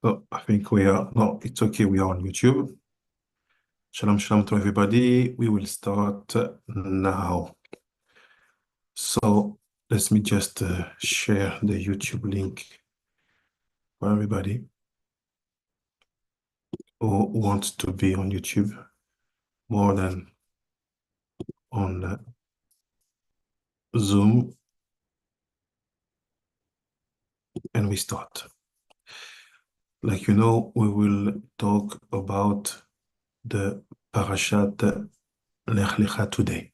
So I think we are, no, it's okay. We are on YouTube. Shalom, shalom to everybody. We will start now. So let me just share the YouTube link for everybody who wants to be on YouTube more than on Zoom. And we start. Like you know, we will talk about the Parachat Lekh Lekha today.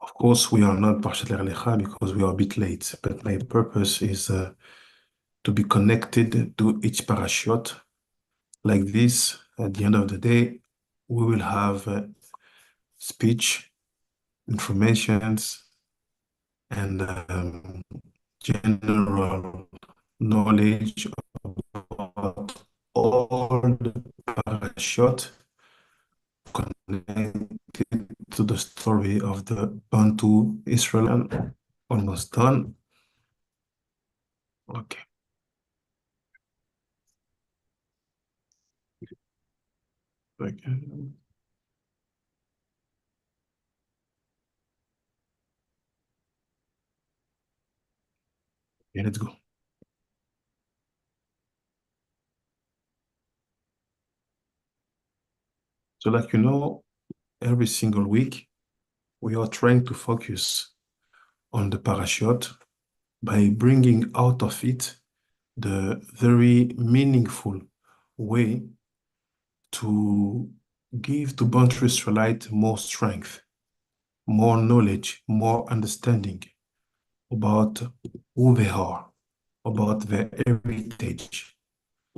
Of course, we are not Parachat Lekh Lekha because we are a bit late, but my purpose is to be connected to each parashot. Like this, at the end of the day, we will have speech, informations, and general knowledge about all the parashot connected to the story of the Bantu Israelites. Almost done. Okay. Okay. Okay, let's go. So like you know, every single week, we are trying to focus on the parashot by bringing out of it the very meaningful way to give to Bantu Israelite more strength, more knowledge, more understanding about who they are, about their heritage,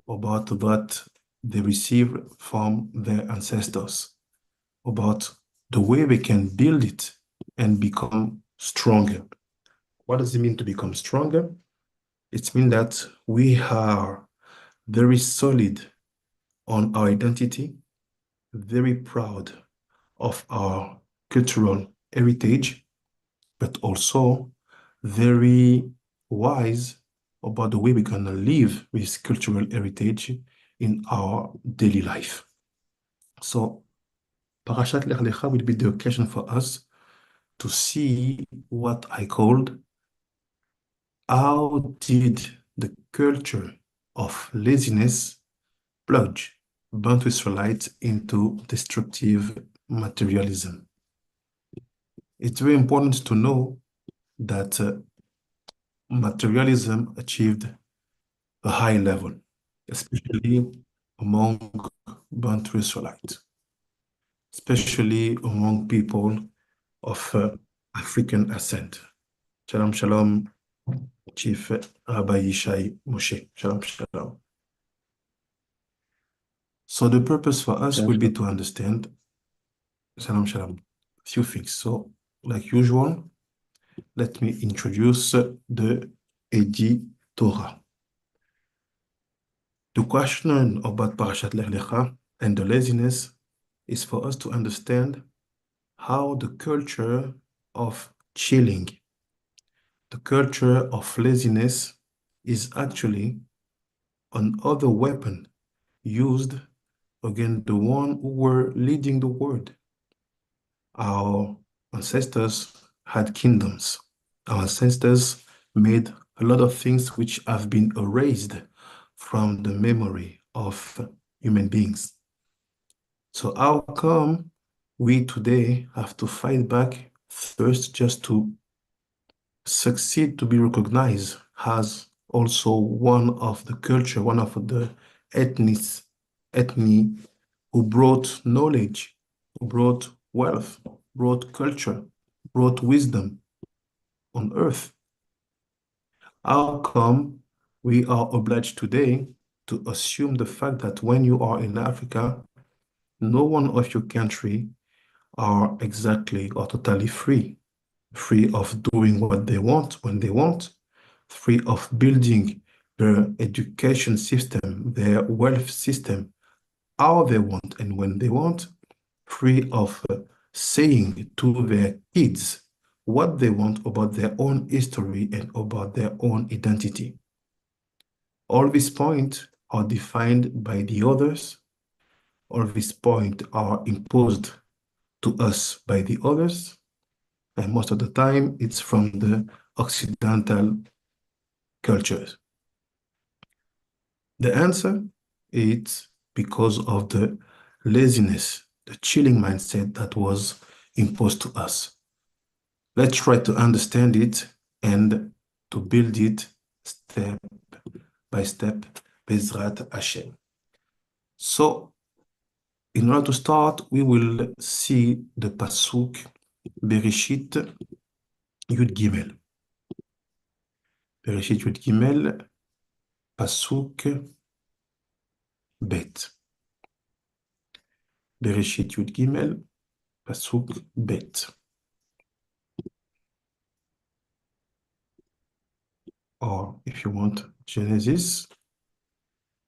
about what they received from their ancestors, about the way they can build it and become stronger. What does it mean to become stronger? It means that we are very solid on our identity, very proud of our cultural heritage, but also very wise about the way we're going to live with cultural heritage in our daily life. So, Parashat Lekh Lekha will be the occasion for us to see what I called how did the culture of laziness plunge Bantu Israelites into destructive materialism. It's very important to know that materialism achieved a high level, especially among Bantu Israelites, especially among people of African ascent. Shalom, shalom, Chief Rabbi Yishai Moshe. Shalom, shalom. So the purpose for us will be to understand, shalom, shalom, a few things. So, like usual, let me introduce the editora. The question about Parashat Lekh Lekha and the laziness is for us to understand how the culture of chilling, the culture of laziness is actually another weapon used against the one who were leading the world. Our ancestors had kingdoms. Our ancestors made a lot of things which have been erased from the memory of human beings. So how come we today have to fight back first just to succeed to be recognized as also one of the culture, one of the ethnic who brought knowledge, who brought wealth, brought culture, brought wisdom on earth? How come we are obliged today to assume the fact that when you are in Africa, no one of your country are exactly or totally free, free of doing what they want when they want, free of building their education system, their wealth system, how they want and when they want, free of saying to their kids what they want about their own history and about their own identity. All these points are defined by the others. All these points are imposed to us by the others. And most of the time, it's from the Occidental cultures. The answer is because of the laziness, the chilling mindset that was imposed to us. Let's try to understand it and to build it step by step, Bezrat Hashem. So, in order to start, we will see the Pasuk Bereshit Yud Gimel. Bereshit Yud Gimel, Pasuk Bet. Bereshit Yud Gimel, Pasuk Bet. Or if you want, Genesis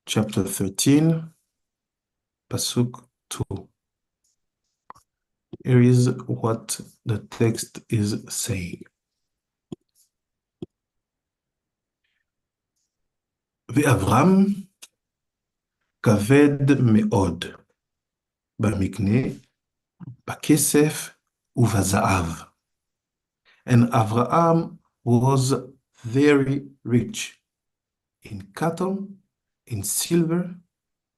chapter 13, Pasuk 2. Here is what the text is saying. ואברהם כבד מאוד במקנה, בכסף ובזהב. And Abraham was very rich in cattle, in silver,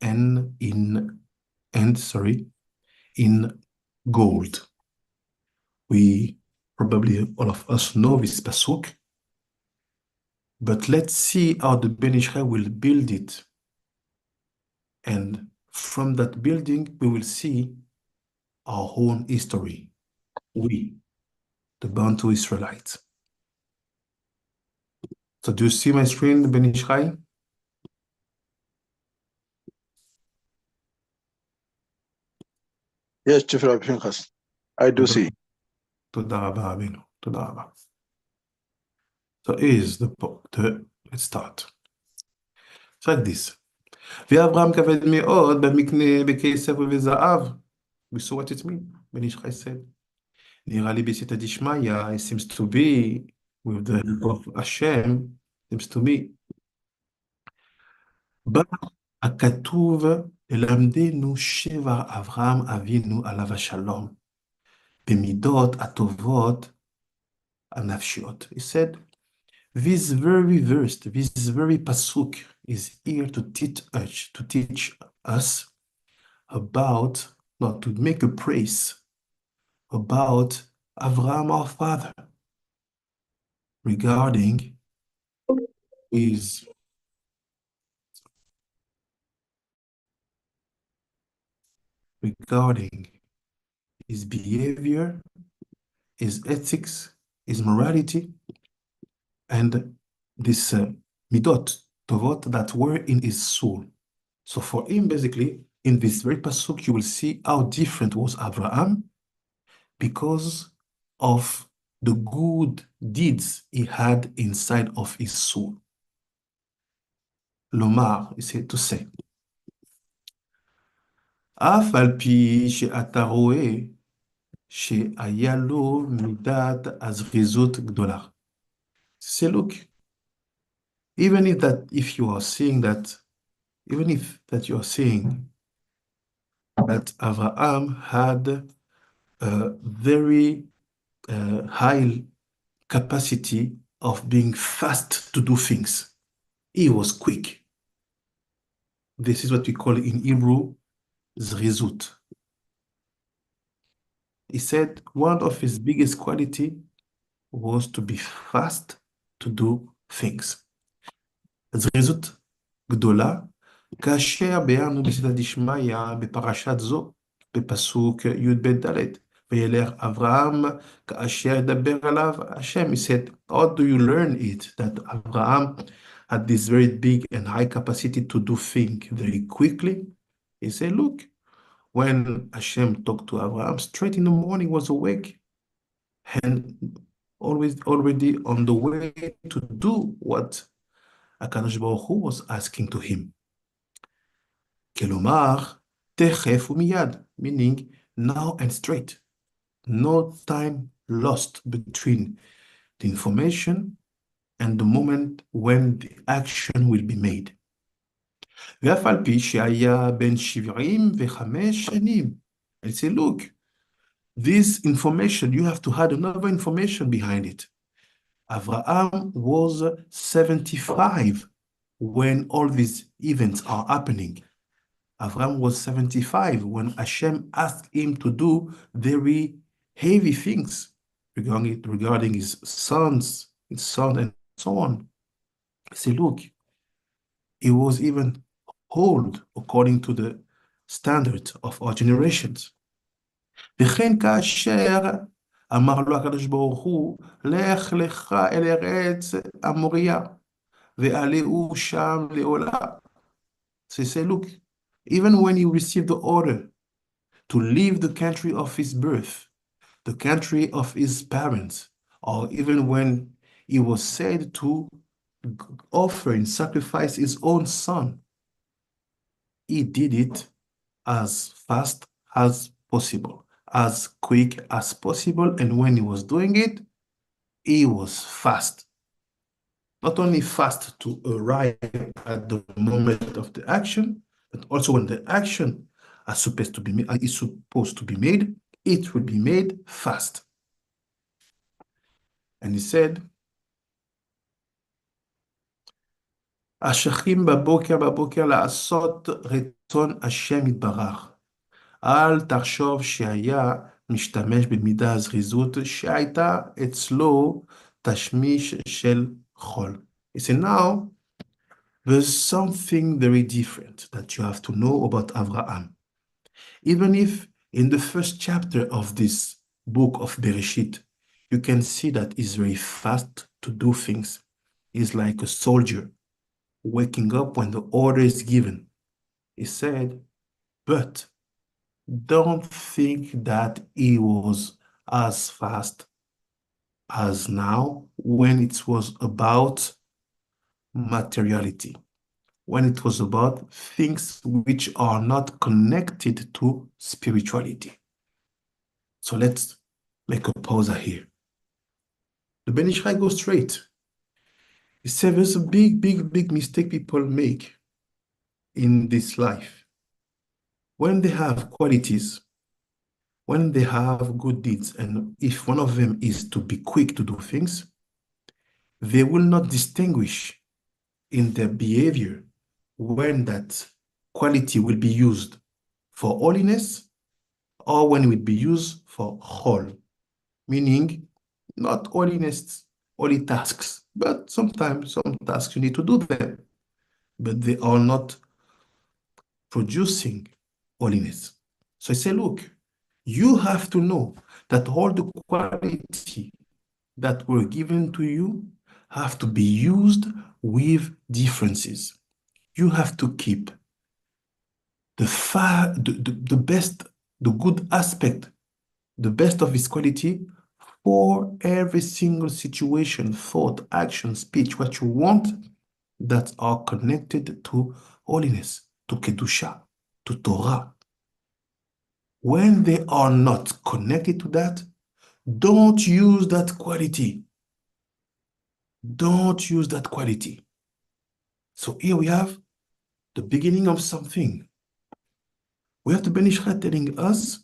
and in gold. We probably all of us know this pasuk, but let's see how the Ben Israel will build it. And from that building, we will see our own history. We, the Bantu Israelites. So do you see my screen, Ben Israel? Yes, Chief Rabbi Pinchas. I do see. תודה רבה, רבינו. תודה רבה. So here's let's start. It's like this. ואברהם כבד מאוד במקנה בכסף ובזהב. We saw what it means. Ben Israel said. נראה לי בסייעתא דשמיא, it seems to be, with the help of Hashem, seems to me. בא הכתוב ללמדנו שבר אברהם אבינו עליו השלום, במידות הטובות הנפשיות. He said, this very verse, this very pasuk is here to teach us about, not to make a praise about Abraham, our father, regarding his behavior, his ethics, his morality, and this midot, tovot, that were in his soul. So for him, basically, in this very pasuk, you will see how different was Abraham because of the good deeds he had inside of his soul. Lomar, he said to say, אף על פי שאתה רואה שהיה לו מידת הזריזות גדולה. Say, look, even if you are seeing that, even if that you are seeing that Abraham had a very high capacity of being fast to do things. He was quick. This is what we call in Hebrew zrizut. He said one of his biggest quality was to be fast to do things. זריזות גדולה, כאשר ביארנו בסייעתא דשמיא בפרשת זו, בפסוק י"ב-ד', וילך אברהם כאשר ידבר עליו השם. He said, how do you learn it? That Abraham had this very big and high capacity to do things very quickly. He said, look, when Hashem talked to Abraham, straight in the morning was awake and always already on the way to do what HaKadosh Baruch Hu was asking to him. כלומר, תכף ומיד, meaning now and straight. No time lost between the information and the moment when the action will be made. ואף על פי שהיה בן 75 שנים. I say, look, this information, you have to add another information behind it. Abraham was 75 when all these events are happening. Abraham was 75 when Hashem asked him to do very heavy things regarding his sons, and so on. Say, look, he was even old according to the standard of our generations. וכן כאשר אמר לו הקדוש ברוך הוא, לך לך אל ארץ המוריה, ועלהו שם לעולה. So he said, look, even when he received the order to leave the country of his birth, the country of his parents, or even when he was said to offer and sacrifice his own son, he did it as fast as possible, as quick as possible. And when he was doing it, he was fast. Not only fast to arrive at the moment of the action, but also when the action is supposed to be made, it will be made fast. And he said, השכים בבוקר לעשות רצון השם יתברך. אל תחשוב שהיה משתמש במידה הזריזות שהייתה אצלו תשמיש של חול. He said, now, there's something very different that you have to know about Abraham. Even if in the first chapter of this book of Bereshit, you can see that he's very fast to do things. He's like a soldier waking up when the order is given. He said, but don't think that he was as fast as now when it was about materiality, when it was about things which are not connected to spirituality. So let's make a pause here. The Ben Ishai goes straight. He said there's a big mistake people make in this life. When they have qualities, when they have good deeds, and if one of them is to be quick to do things, they will not distinguish in their behavior when that quality will be used for holiness or when it will be used for chol, meaning not holiness, holy tasks, but sometimes some tasks you need to do them, but they are not producing holiness. So I say, look, you have to know that all the quality that were given to you have to be used with differences. You have to keep the best, the good aspect, the best of its quality for every single situation, thought, action, speech, what you want that are connected to holiness, to Kedusha, to Torah. When they are not connected to that, don't use that quality. Don't use that quality. So here we have the beginning of something. We have the Ben Ishra telling us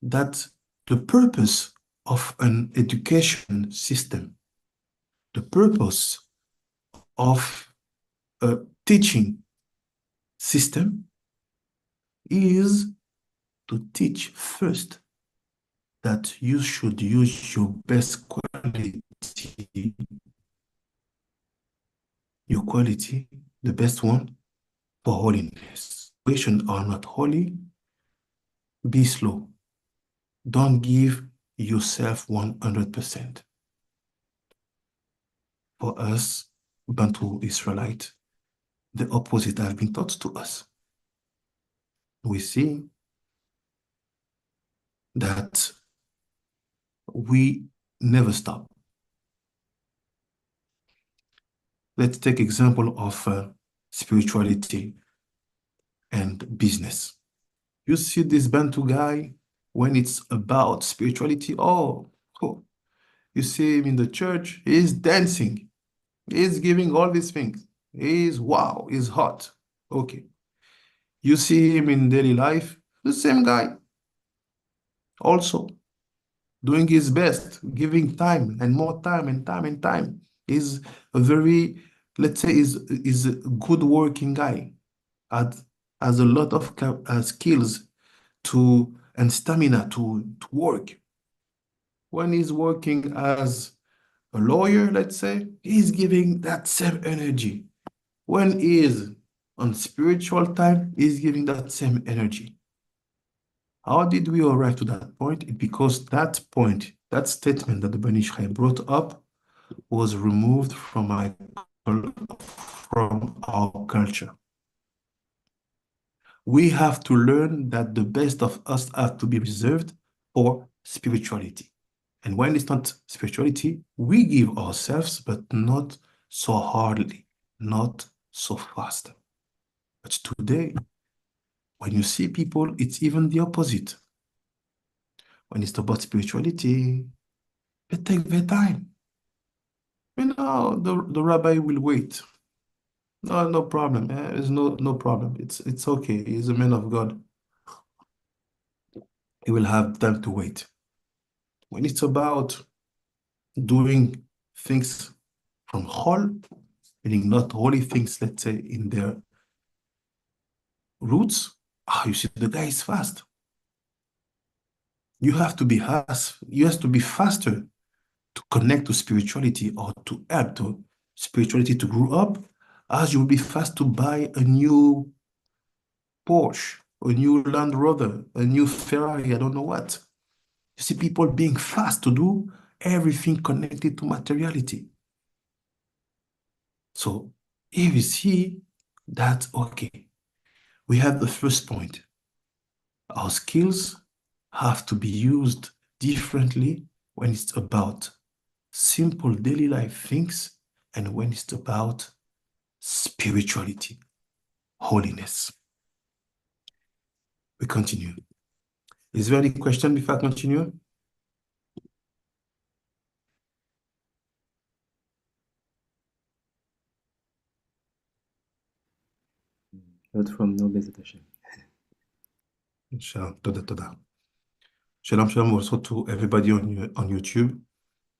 that the purpose of an education system, the purpose of a teaching system is to teach first that you should use your best quality, your quality, the best one, for holiness. Situations are not holy, be slow. Don't give yourself 100%. For us, Bantu Israelites, the opposite has been taught to us. We see that we never stop. Let's take example of spirituality and business. You see this Bantu guy, when it's about spirituality, you see him in the church, he's dancing, he's giving all these things. He's wow, he's hot. Okay. You see him in daily life, the same guy, also doing his best, giving time and more time and time and time. Is a very, let's say, is a good working guy. Has has a lot of skills to and stamina to work. When he's working as a lawyer, let's say, he's giving that same energy. When he is on spiritual time, he's giving that same energy. How did we arrive to that point? Because that point, that statement that the Ben Ish Chai brought up was removed from our culture. We have to learn that the best of us have to be reserved for spirituality. And when it's not spirituality, we give ourselves, but not so hardly, not so fast. But today, when you see people, it's even the opposite. When it's about spirituality, they take their time. The rabbi will wait. No, no problem. There's no problem. It's okay. He's a man of God. He will have time to wait. When it's about doing things from whole, meaning not holy things, let's say, in their roots, you see the guy is fast. You have to be fast. You have to be faster to connect to spirituality or to help to spirituality to grow up, as you will be fast to buy a new Porsche, a new Land Rover, a new Ferrari, I don't know what. You see people being fast to do everything connected to materiality. So here we see that, okay, we have the first point. Our skills have to be used differently when it's about simple daily life things and when it's about spirituality, holiness. We continue. Is there any question before I continue? Not from no Bezat Hashem. Shalom, toda, toda. Shalom, shalom also to everybody on YouTube.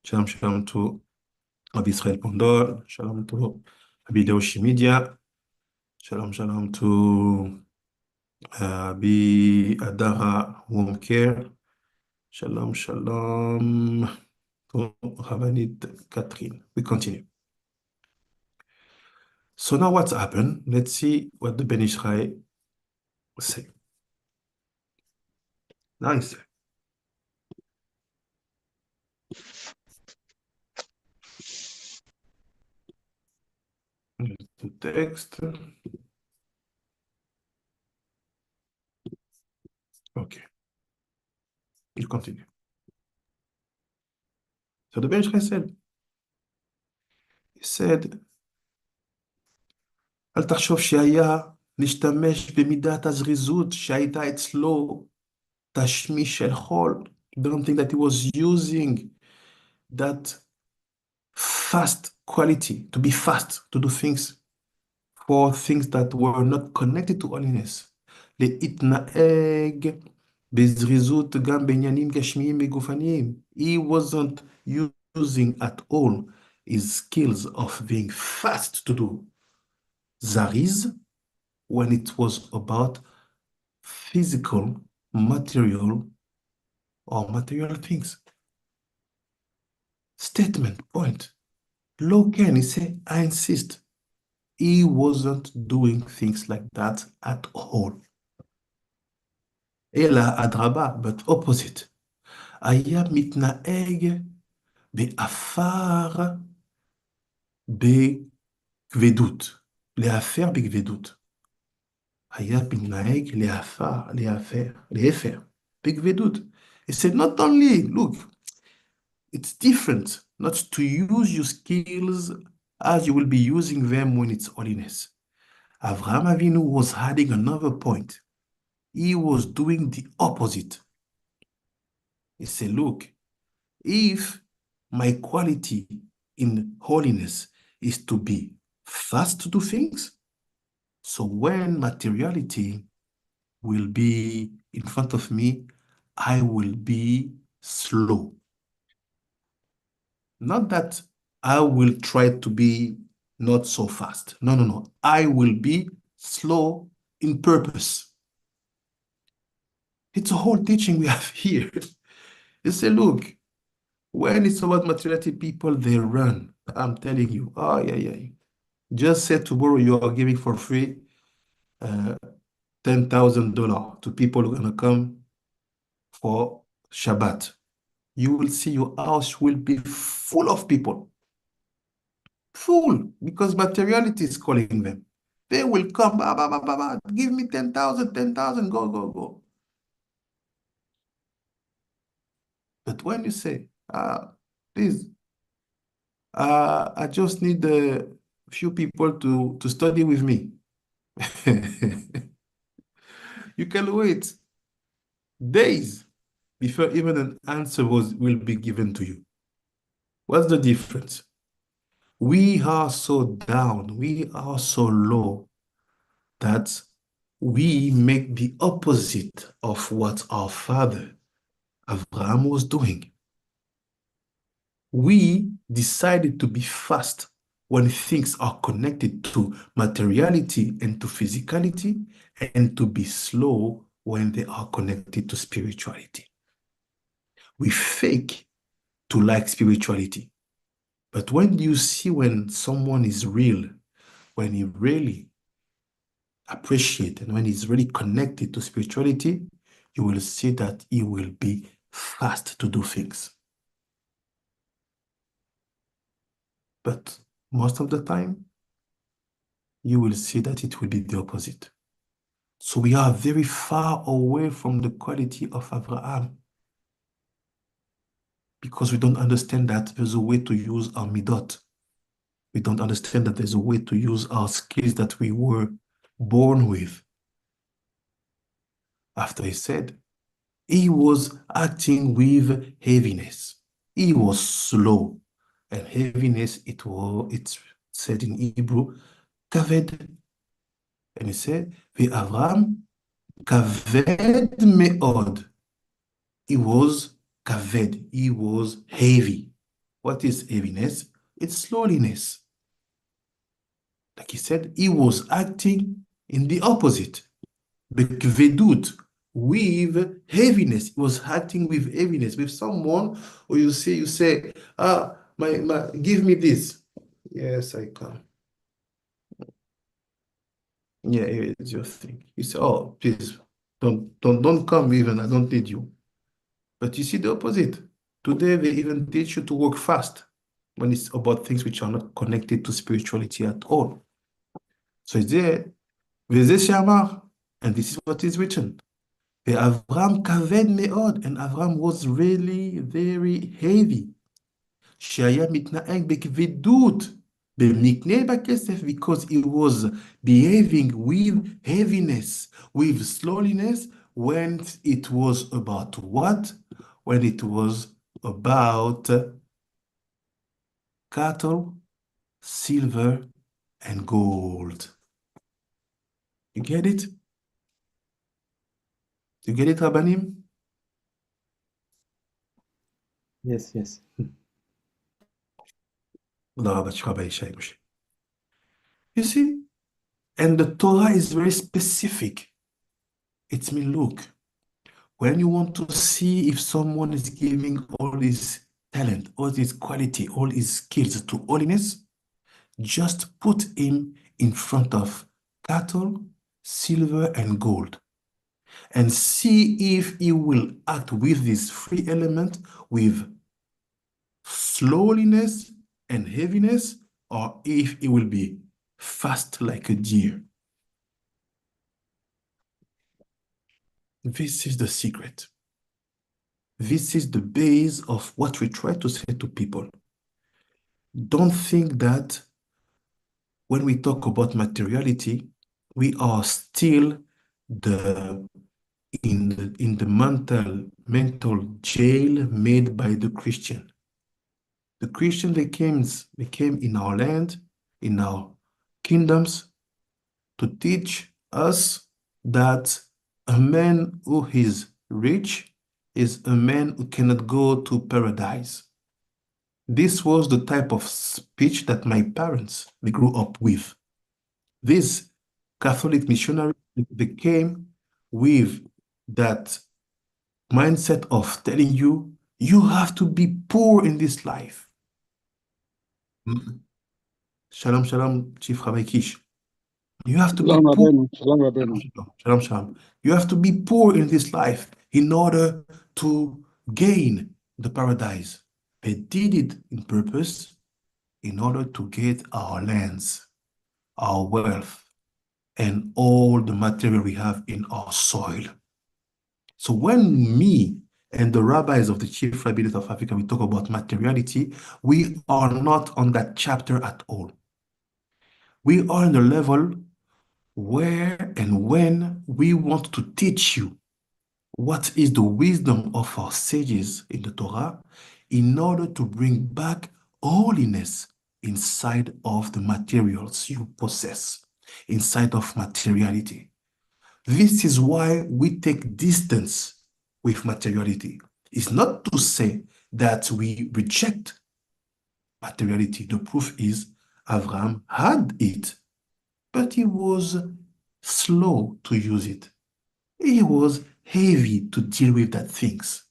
Shalom, shalom to Rabbi Israel Pondor. Shalom to Rabbi Leoshi Media. Shalom, shalom to Rabbi Adara Home Care. Shalom, shalom to Rabbinate Catherine. We continue. So now what's happened? Let's see what the Ben Israel say. Nice. The text. Okay. You continue. So the Ben Israel said, אל תחשוב שהיה להשתמש במידת הזריזות שהייתה אצלו תשמיש של חול. Don't think that he was using that fast quality, to be fast, to do things for things that were not connected to holiness. להתנהג בזריזות גם בעניינים גשמיים וגופניים. He wasn't using at all his skills of being fast to do zariz when it was about physical, material, or material things. Statement, point. Loken, he said, I insist. He wasn't doing things like that at all. אלא אדרבה, but opposite. היה מתנהג בעפר בכבדות. להפר בכבדות. היה מתנהג להפר בכבדות. He said, not only, look, it's different not to use your skills as you will be using them when it's holiness. Avraham Avinu was adding another point. He was doing the opposite. He said, look, if my quality in holiness is to be fast to do things, So when materiality will be in front of me, I will be slow. Not that I will try to be not so fast. No, no, no. I will be slow in purpose. It's a whole teaching we have here. You say, look, when it's about materiality, people, they run. I'm telling you. Oh, yeah, yeah. Just say tomorrow you are giving for free $10,000 to people who are going to come for Shabbat. You will see your house will be full of people. Full, because materiality is calling them. They will come, bah, bah, bah, bah, bah, give me 10,000, 10,000, go, go, go. But when you say, please, I just need a few people to study with me. You can wait days before even an answer will be given to you. What's the difference? We are so down, we are so low that we make the opposite of what our father Abraham was doing. We decided to be fast when things are connected to materiality and to physicality, and to be slow when they are connected to spirituality. We fake to like spirituality. But when you see when someone is real, when he really appreciates and when he's really connected to spirituality, you will see that he will be fast to do things. But most of the time, you will see that it will be the opposite. So we are very far away from the quality of Abraham because we don't understand that there's a way to use our midot. We don't understand that there's a way to use our skills that we were born with. After he said, he was acting with heaviness. He was slow. And heaviness, it's said in Hebrew, kaved. And he said, Avraham kaved me'od. He was kaved. He was heavy. What is heaviness? It's slowness. Like he said, he was acting in the opposite. Bekvedut, with heaviness. He was acting with heaviness. With someone, or you say, give me this. Yes, I can. Yeah, it's your thing. You say, oh, please, don't come even. I don't need you. But you see the opposite. Today, they even teach you to work fast when it's about things which are not connected to spirituality at all. So it's there, Veze Shamar, and this is what is written. Avram kaved me'od, and Avram was really very heavy. Shaya mitnaeg bekvedut, במקנה בכסף, because he was behaving with heaviness, with slowness, when it was about what? When it was about cattle, silver, and gold. You get it? You get it, Rabbanim? Yes, yes. You see? And the Torah is very specific. It means, look, when you want to see if someone is giving all his talent, all his quality, all his skills to holiness, just put him in front of cattle, silver, and gold, and see if he will act with these three elements with slowness and heaviness, or if he will be fast like a deer. This is the secret. This is the base of what we try to say to people. Don't think that when we talk about materiality, we are still in the mental jail made by the Christian. The Christian, they came in our land, in our kingdoms, to teach us that a man who is rich is a man who cannot go to paradise. This was the type of speech that my parents they grew up with. These Catholic missionaries they came with that mindset of telling you you have to be poor in this life. Shalom, shalom, Chief Rabbi Kish. You have to be Shalom poor. Rabbeinu. Shalom Rabbeinu. Shalom, shalom. You have to be poor in this life in order to gain the paradise. They did it in purpose in order to get our lands, our wealth, and all the material we have in our soil. So when me and the rabbis of the Chief Rabbinate of Africa, we talk about materiality, we are not on that chapter at all. We are on the level where and when we want to teach you what is the wisdom of our sages in the Torah in order to bring back holiness inside of the materials you possess, inside of materiality. This is why we take distance with materiality. It's not to say that we reject materiality. The proof is Abraham had it, but he was slow to use it. He was heavy to deal with that things.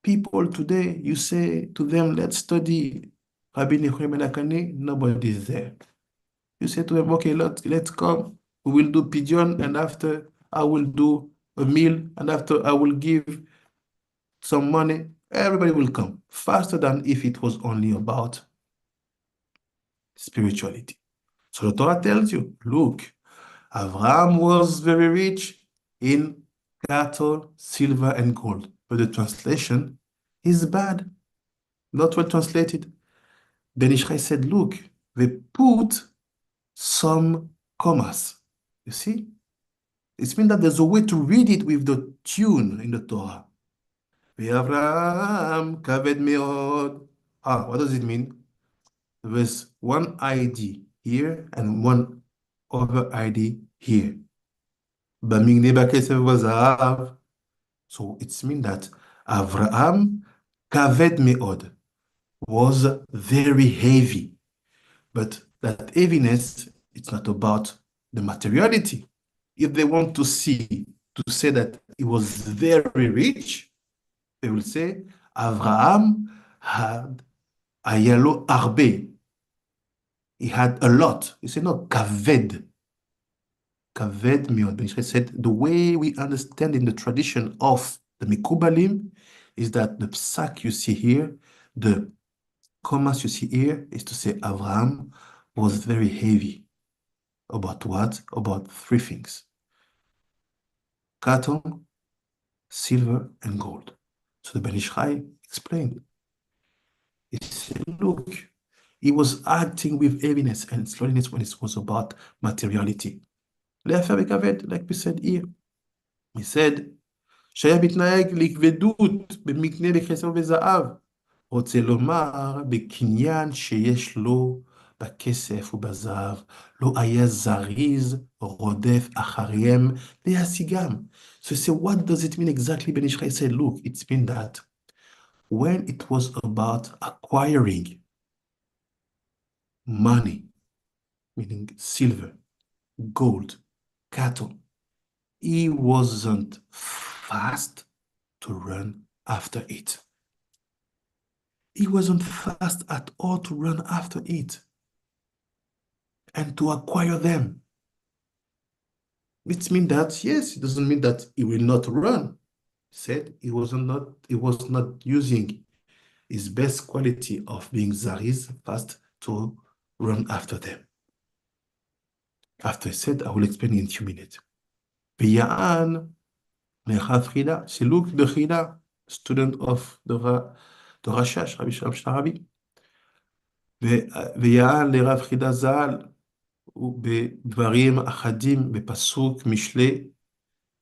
People today, you say to them, let's study Rabbinate, nobody is there. You say to them, okay, let's come. We will do pigeon, and after I will do a meal, and after I will give some money. Everybody will come faster than if it was only about spirituality. So the Torah tells you, look, Abraham was very rich in cattle, silver, and gold. But the translation is bad, not well translated. Ben Ishai said, look, they put some commas. You see? It means that there's a way to read it with the tune in the Torah. Abraham kaved meod. What does it mean? There's one ID here and one other ID here. Bamigne bakesef vazav. So it means that Abraham kaved meod was very heavy. But that heaviness, it's not about the materiality. If they want to say that he was very rich, they will say, Abraham had ayalo arbe. He had a lot. You say, no, kaved. Kaved miod. Ben Israel said, the way we understand in the tradition of the Mikubalim is that the psak you see here, the commas you see here, is to say Abraham was very heavy. About what? About three things. Cattle, silver, and gold. So the Ben Ishai explained. He said, look, he was acting with heaviness and slowness when it was about materiality. Like we said here. He said, שהיה מתנהג לכבדות במקנה בכסף וזהב. רוצה לומר בקניין שיש לו בכסף ובזהב, לא היה זריז רודף אחריהם להשיגם. So what does it mean exactly? Ben Ishai said, look, it means that when it was about acquiring money, meaning silver, gold, cattle, he wasn't fast to run after it. He wasn't fast at all to run after it and to acquire them. It means that, yes, it doesn't mean that he will not run. He said he was not using his best quality of being zariz, fast, to run after them. After he said, I will explain in a few minutes. V'ya'an Lekh Lekha, she looked the Chida, student of the Rashash, Rabbi Shalom Sharabi. ויען לרב חידה ז"ל בדברים אחדים בפסוק משלי,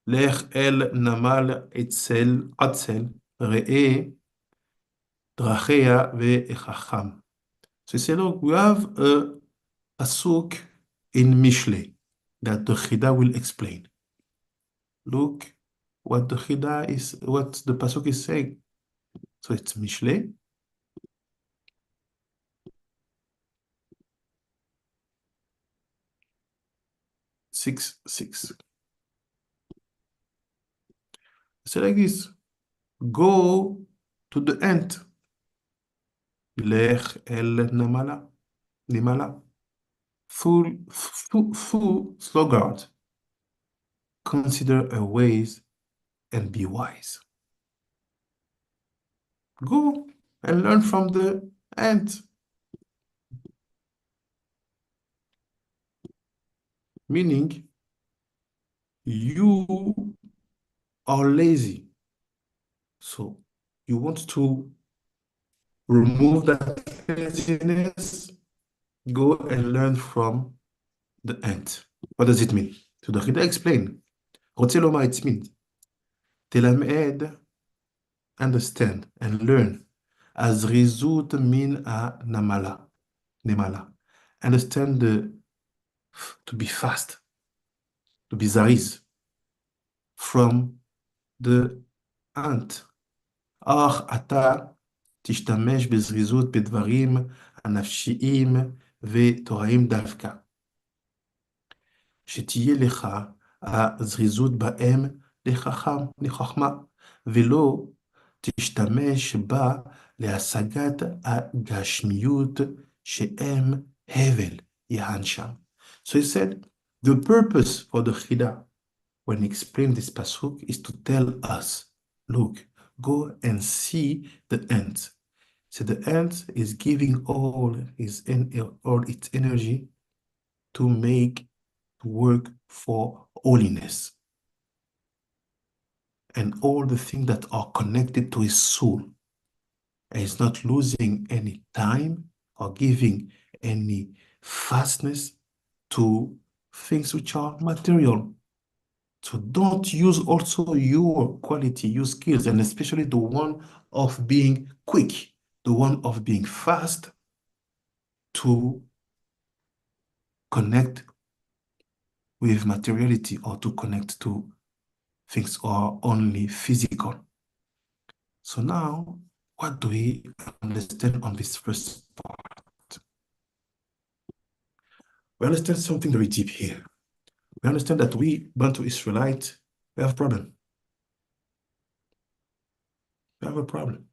לך אל נמל עצל ראה דרכיה וחכם. So he said, look, we have a pasuk in Mishle that the Chida will explain. Look what the Chida is, what the Pasuk is saying. So it's Mishle. Six. Say like this. Go to the end. Lekh Nemala. Full sluggard. Consider her ways and be wise. Go and learn from the ant. Meaning, you are lazy. So you want to remove that laziness, go and learn from the ant. What does it mean? So the Chida explain. רוצה לומר, it means, תלמד, understand and learn. הזריזות מן הנמלה. Understand to be fast, to be zariz, from the ant. אך אתה תשתמש בזריזות בדברים הנפשיים ותוראים דווקא. שתהיה לך הזריזות בהם לחכמה, ולא תשתמש בה להשגת הגשמיות שהם הבל יענשם. So he said, the purpose for the Chida when he explained this pasuk is to tell us, look, go and see the ant. So the ant is giving all its energy to make work for holiness and all the things that are connected to his soul. And he's not losing any time or giving any fastness to things which are material. So don't use also your quality, your skills, and especially the one of being quick, the one of being fast to connect with materiality or to connect to things are only physical. So now, what do we understand on this first part? We understand something very deep here. We understand that we, Bantu Israelites, we have a problem. We have a problem.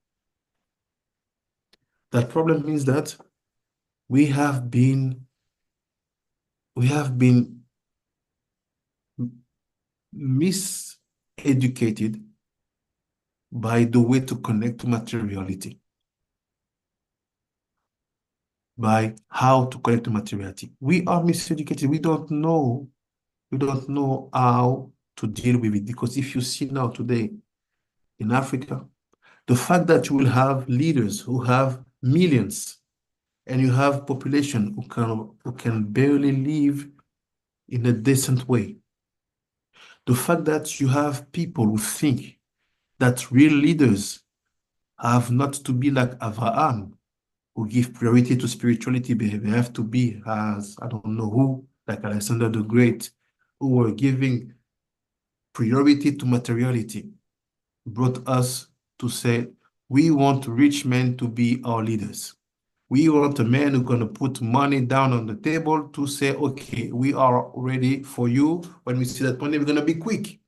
That problem means that we have been miseducated by the way to connect to materiality, by how to connect to materiality. We are miseducated. We don't know how to deal with it. Because if you see now today in Africa, the fact that you will have leaders who have millions and you have population who can barely live in a decent way. The fact that you have people who think that real leaders have not to be like Abraham, who give priority to spirituality, but they have to be as, I don't know who, like Alexander the Great, who were giving priority to materiality, brought us to say, we want rich men to be our leaders. We want a man who's going to put money down on the table to say, okay, we are ready for you. When we see that money, we're going to be quick.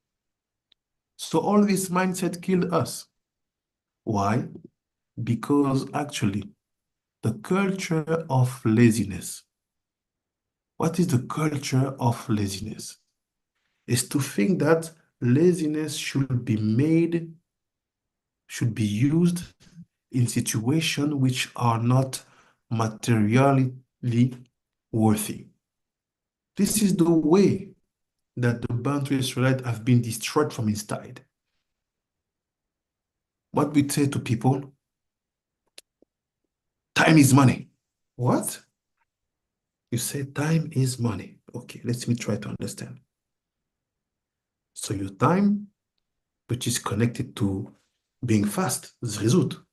So all this mindset killed us. Why? Because actually, the culture of laziness. What is the culture of laziness? Is to think that laziness should be used in situations which are not materially worthy. This is the way that the Bantu Israelites have been destroyed from inside. What we say to people, time is money. What? You say time is money. Okay, let me try to understand. So your time, which is connected to being fast, zrizut,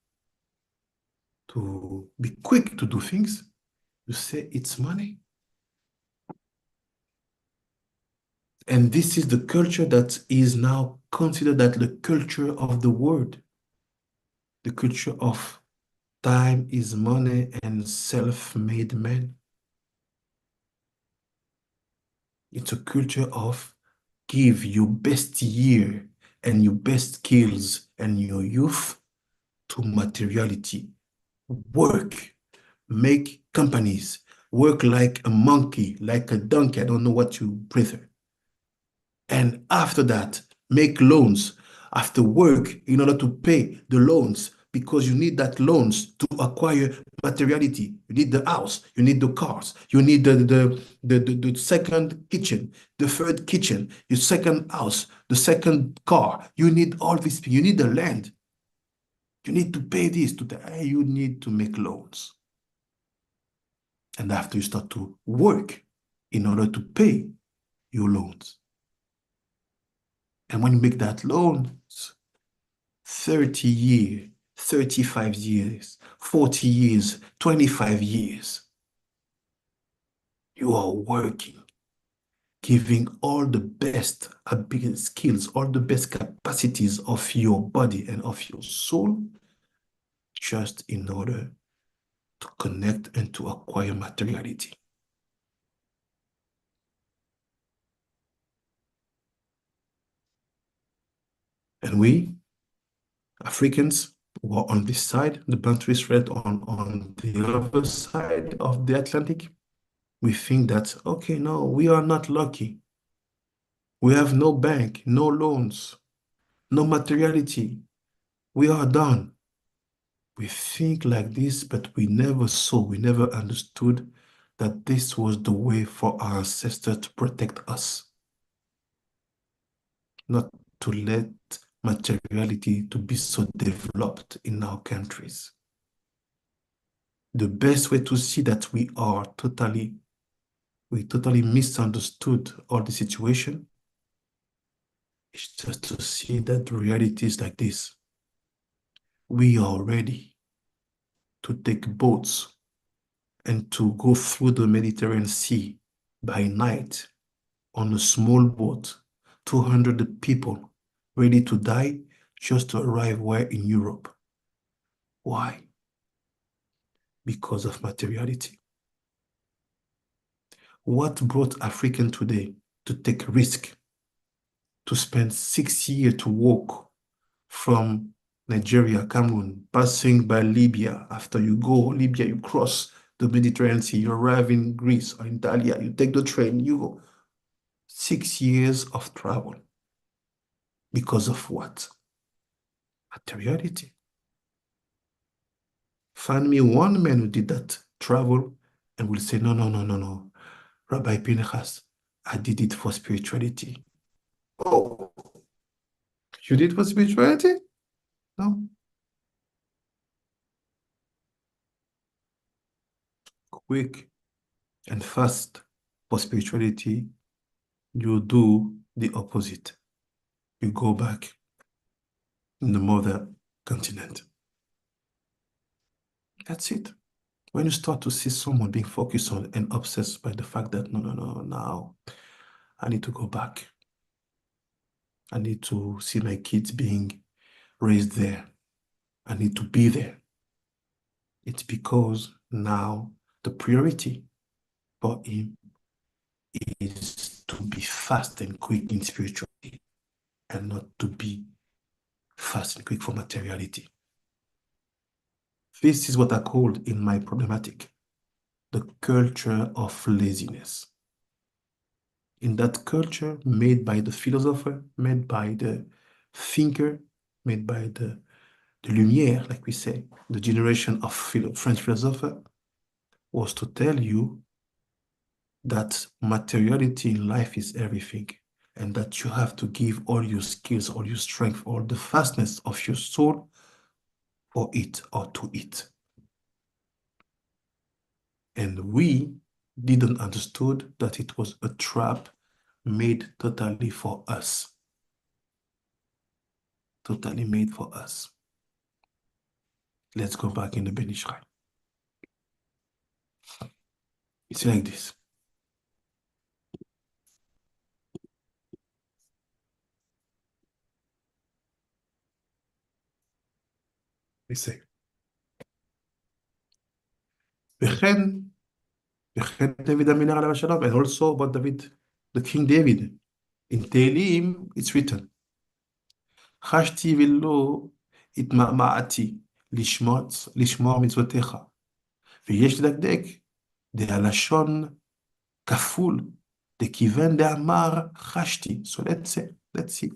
to be quick to do things, you say it's money. And this is the culture that is now considered that the culture of the world, the culture of time is money and self-made man. It's a culture of give your best year and your best skills and your youth to materiality. Work, make companies, work like a monkey, like a donkey. I don't know what you prefer. And after that, make loans after work in order to pay the loans because you need that loans to acquire materiality. You need the house, you need the cars, you need the second kitchen, the third kitchen, your second house, the second car. You need all this, you need the land. You need to pay this, to that. You need to make loans. And after you start to work in order to pay your loans. And when you make that loan, 30 years, 35 years, 40 years, 25 years, you are working, giving all the best skills, all the best capacities of your body and of your soul, just in order to connect and to acquire materiality. And we, Africans, who are on this side, the Bantu Israelites on the other side of the Atlantic, we think that, okay, no, we are not lucky. We have no bank, no loans, no materiality. We are done. We think like this, but we never saw, we never understood that this was the way for our ancestors to protect us. Not to let materiality to be so developed in our countries. The best way to see that we totally misunderstood all the situation is just to see that the reality is like this. We are ready to take boats and to go through the Mediterranean Sea by night on a small boat, 200 people ready to die just to arrive where in Europe. Why? Because of materiality. What brought African today to take risk, to spend 6 years to walk from Nigeria, Cameroon, passing by Libya. After you go Libya, you cross the Mediterranean Sea, you arrive in Greece or in Italy, you take the train, you go. 6 years of travel. Because of what? Materiality. Find me one man who did that travel and will say, no, no, no, no, no. Rabbi Pinchas, I did it for spirituality. Oh, you did for spirituality? No. Quick and fast for spirituality, you do the opposite. You go back in the mother continent. That's it. When you start to see someone being focused on and obsessed by the fact that, no, no, no, now I need to go back. I need to see my kids being raised there. I need to be there. It's because now the priority for him is to be fast and quick in spirituality and not to be fast and quick for materiality. This is what I called in my problematic the culture of laziness. In that culture made by the philosopher, made by the thinker, made by the Lumière, like we say, the generation of French philosopher, was to tell you that materiality in life is everything, and that you have to give all your skills, all your strength, all the fastness of your soul for it or to it. And we didn't understood that it was a trap made totally for us. Totally made for us. Let's go back in the Ben Israel. It's like this. He say, וכן, David המלך עליו השלום, and also about David, the King David. In Tehillim, it's written, חשתי ולא התמהמהתי לשמור מצוותיך. ויש לדקדק, דהלשון כפול, דכיוון דאמר חשתי. So let's see.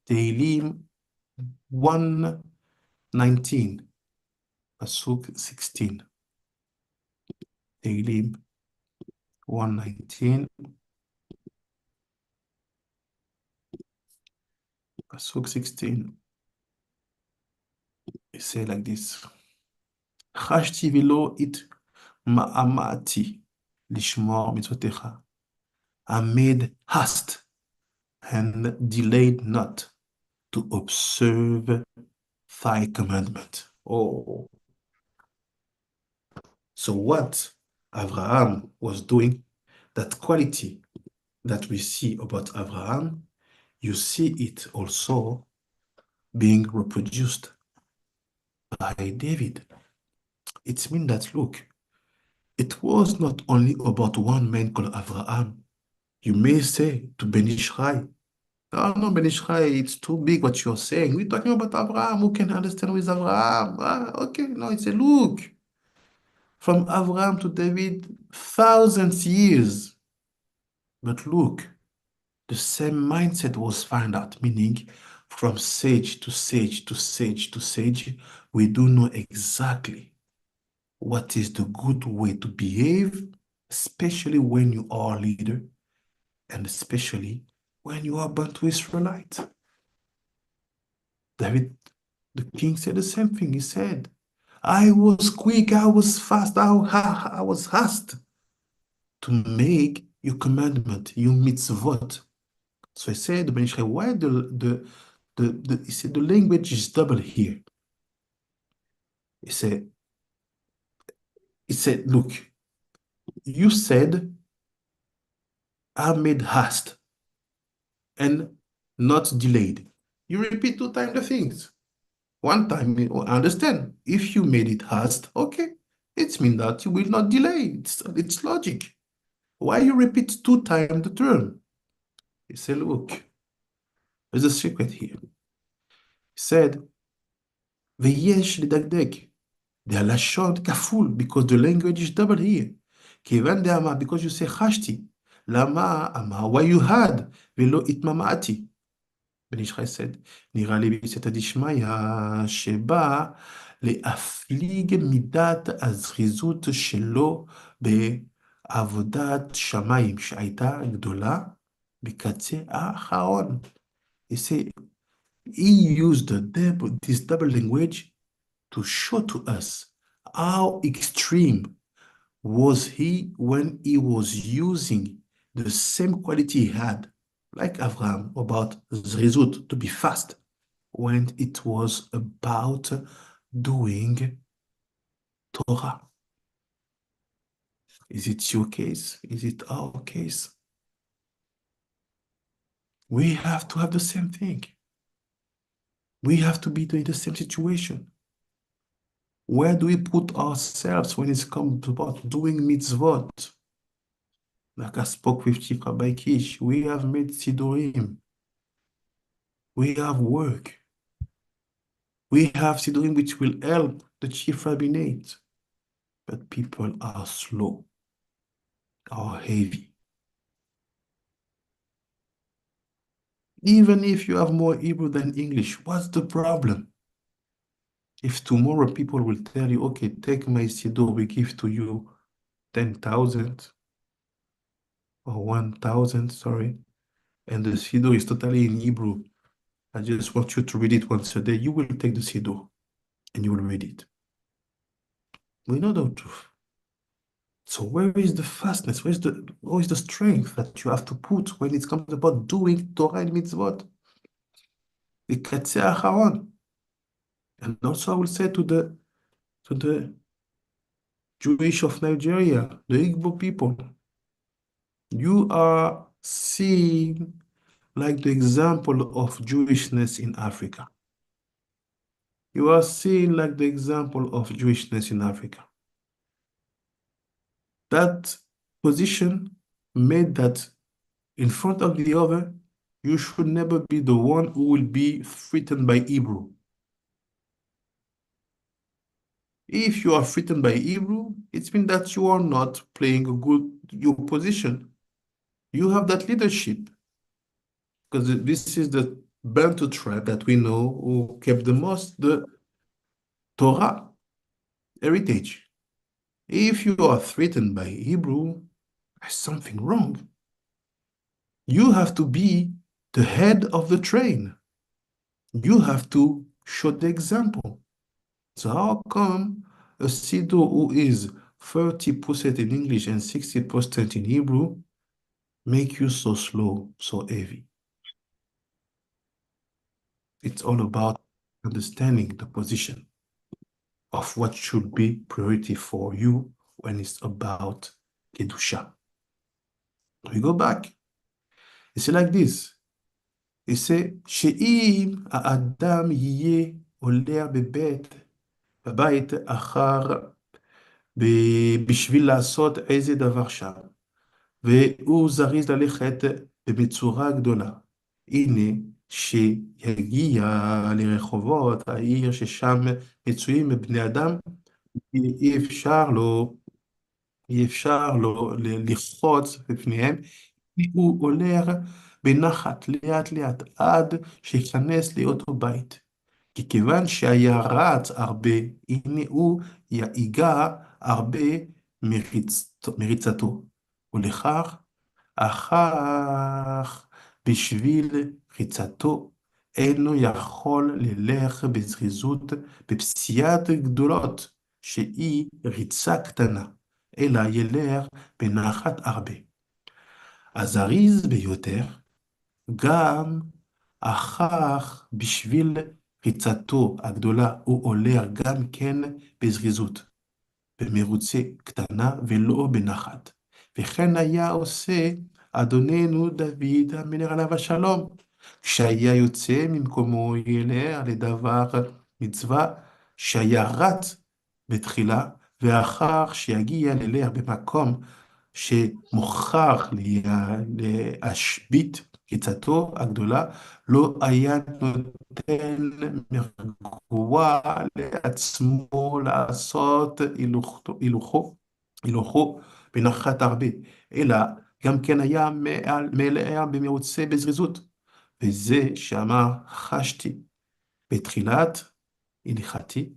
Tehillim 119, פסוק 16. Tehillim 119, פסוק 16. It say like this, חשתי ולא התמהמהתי לשמור מצוותיך. I made haste and delayed not to observe thy commandment. Oh. So what Abraham was doing, that quality that we see about Abraham, you see it also being reproduced by David. It means that, look, it was not only about one man called Abraham. You may say to Ben Ishai, oh, no, Ben Ishai, it's too big what you're saying. We're talking about Abraham. Who can understand who is Abraham? Okay, no, it's a look. From Abraham to David, thousands years. But look, the same mindset was found out, meaning from sage to sage to sage to sage, we do know exactly what is the good way to behave, especially when you are a leader, and especially when you are Bantu Israelite. David, the king, said the same thing. He said, I was quick, I was fast, I was fast to make your commandment, your mitzvot. So I said, Ben Ishai, why he said, the language is double here. He said, look, you said, I made haste and not delayed. You repeat 2 times the things. One time, I understand. If you made it haste, okay, it means that you will not delay. It's logic. Why you repeat 2 times the term? He said, look, there's a secret here. He said, ויש לדקדק, דהלשון כפול, because the language is double here. כיוון דאמר, because you say חשתי, למה אמר, why you had, ולא התמהמהתי. בן ישחי said, נראה לי בסייעתא דשמיא, שבא להפליג מידת הזריזות שלו בעבודת שמיים, שהייתה גדולה בקצה האחרון. He said, he used this double language to show to us how extreme was he when he was using the same quality he had, like Abraham, about zrizut, to be fast, when it was about doing Torah. Is it your case? Is it our case? We have to have the same thing. We have to be in the same situation. Where do we put ourselves when it comes about doing mitzvot? Like I spoke with Chief Rabbi Kish, we have made Sidurim. We have work. We have Sidurim which will help the Chief Rabbinate. But people are slow, are heavy. Even if you have more Hebrew than English, what's the problem? If tomorrow people will tell you, okay, take my Siddur, we give to you 10,000 or 1,000, sorry, and the Siddur is totally in Hebrew, I just want you to read it once a day, you will take the Siddur and you will read it. We know the truth. So where is the fastness? Where is the strength that you have to put when it comes about doing Torah and mitzvot? The Katzeh Acharon. And also I will say to the Jewish of Nigeria, the Igbo people, you are seen like the example of Jewishness in Africa. You are seeing like the example of Jewishness in Africa. That position made that in front of the other, you should never be the one who will be threatened by Hebrew. If you are threatened by Hebrew, it means that you are not playing your position. You have that leadership. Because this is the Bantu tribe that we know who kept the most the Torah heritage. If you are threatened by Hebrew, there's something wrong. You have to be the head of the train. You have to show the example. So how come a Siddur who is 30% in English and 60% in Hebrew make you so slow, so heavy? It's all about understanding the position of what should be priority for you when it's about Kedusha. We go back. It's like this. It say, שאם האדם יהיה עולה בבית אחר בשביל לעשות איזה דבר שם, והוא זריז ללכת במצורה גדולה. הנה, שיגיע לרחובות העיר ששם מצויים בני אדם, אי אפשר לו לחוץ בפניהם, הוא הולך בנחת לאט לאט עד שיכנס לאותו בית. כי כיוון שהיה רץ הרבה, הנה הוא ייגע הרבה מריצתו. ולכך, אך בשביל ריצתו, אינו יכול ללך בזריזות בפסיעת גדולות, שהיא ריצה קטנה, אלא ילך בנחת הרבה. הזריז ביותר, גם אך בשביל ריצתו הגדולה הוא הולך גם כן בזריזות, במרוצה קטנה ולא בנחת. וכן היה עושה אדוננו דוד המלך עליו השלום, כשהיה יוצא ממקומו ילך לדבר מצווה, שהיה רץ בתחילה, ואחר שיגיע ללך במקום שמוכרח להשבית ריצתו הגדולה, לא היה נותן מרגוע לעצמו לעשות הילוכו בנחת הרבה, אלא גם כן היה מלא במרוצה בזריזות. וזה שאמר חשתי בתחילת הליכתי,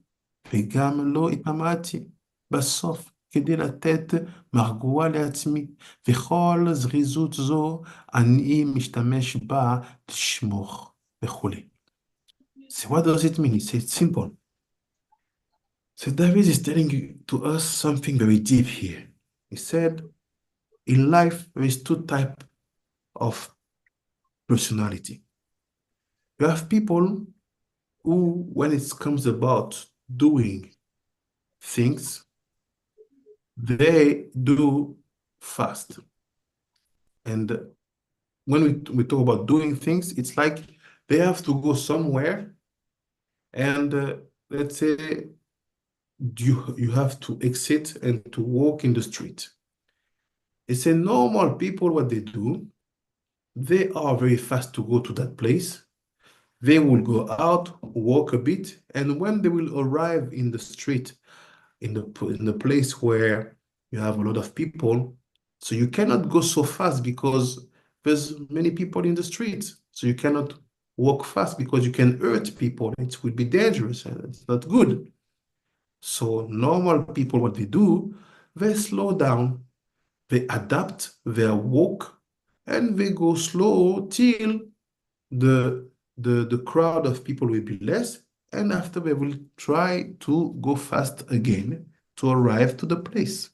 וגם לא התמהמהתי בסוף, כדי לתת מרגוע לעצמי, וכל זריזות זו אני משתמש בה לשמוך וכולי. So what does it mean? It's simple. So David is telling to us something very deep here. He said, in life there is two types of personality. You have people who, when it comes about doing things, they do fast. And when we talk about doing things, it's like they have to go somewhere and let's say you have to exit and to walk in the street. It's a normal people, what they do, they are very fast to go to that place. They will go out, walk a bit, and when they will arrive in the street, in the place where you have a lot of people, so you cannot go so fast because there's many people in the street. So you cannot walk fast because you can hurt people. It would be dangerous and it's not good. So normal people, what they do, they slow down, they adapt their walk, and they go slow till the crowd of people will be less, and after they will try to go fast again to arrive to the place.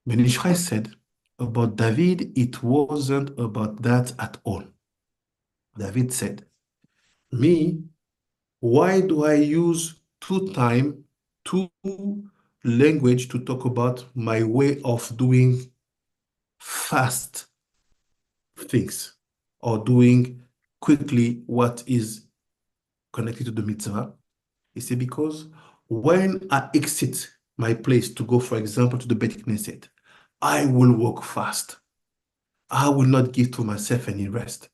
Ben Ishai said about David, it wasn't about that at all. David said, me, why do I use two language to talk about my way of doing fast things or doing quickly what is connected to the mitzvah? He said, because when I exit my place to go, for example, to the Beit Knesset, I will walk fast. I will not give to myself any rest.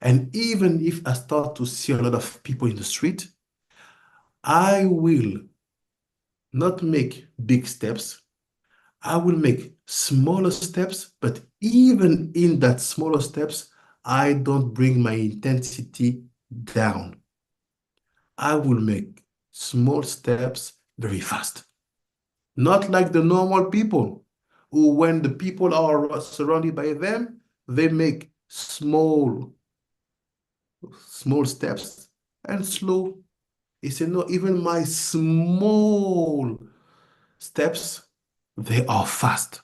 And even if I start to see a lot of people in the street, I will not make big steps. I will make smaller steps, but even in that smaller steps, I don't bring my intensity down. I will make small steps very fast. Not like the normal people who, when the people are surrounded by them, they make small steps and slow. He said, no, even my small steps, they are fast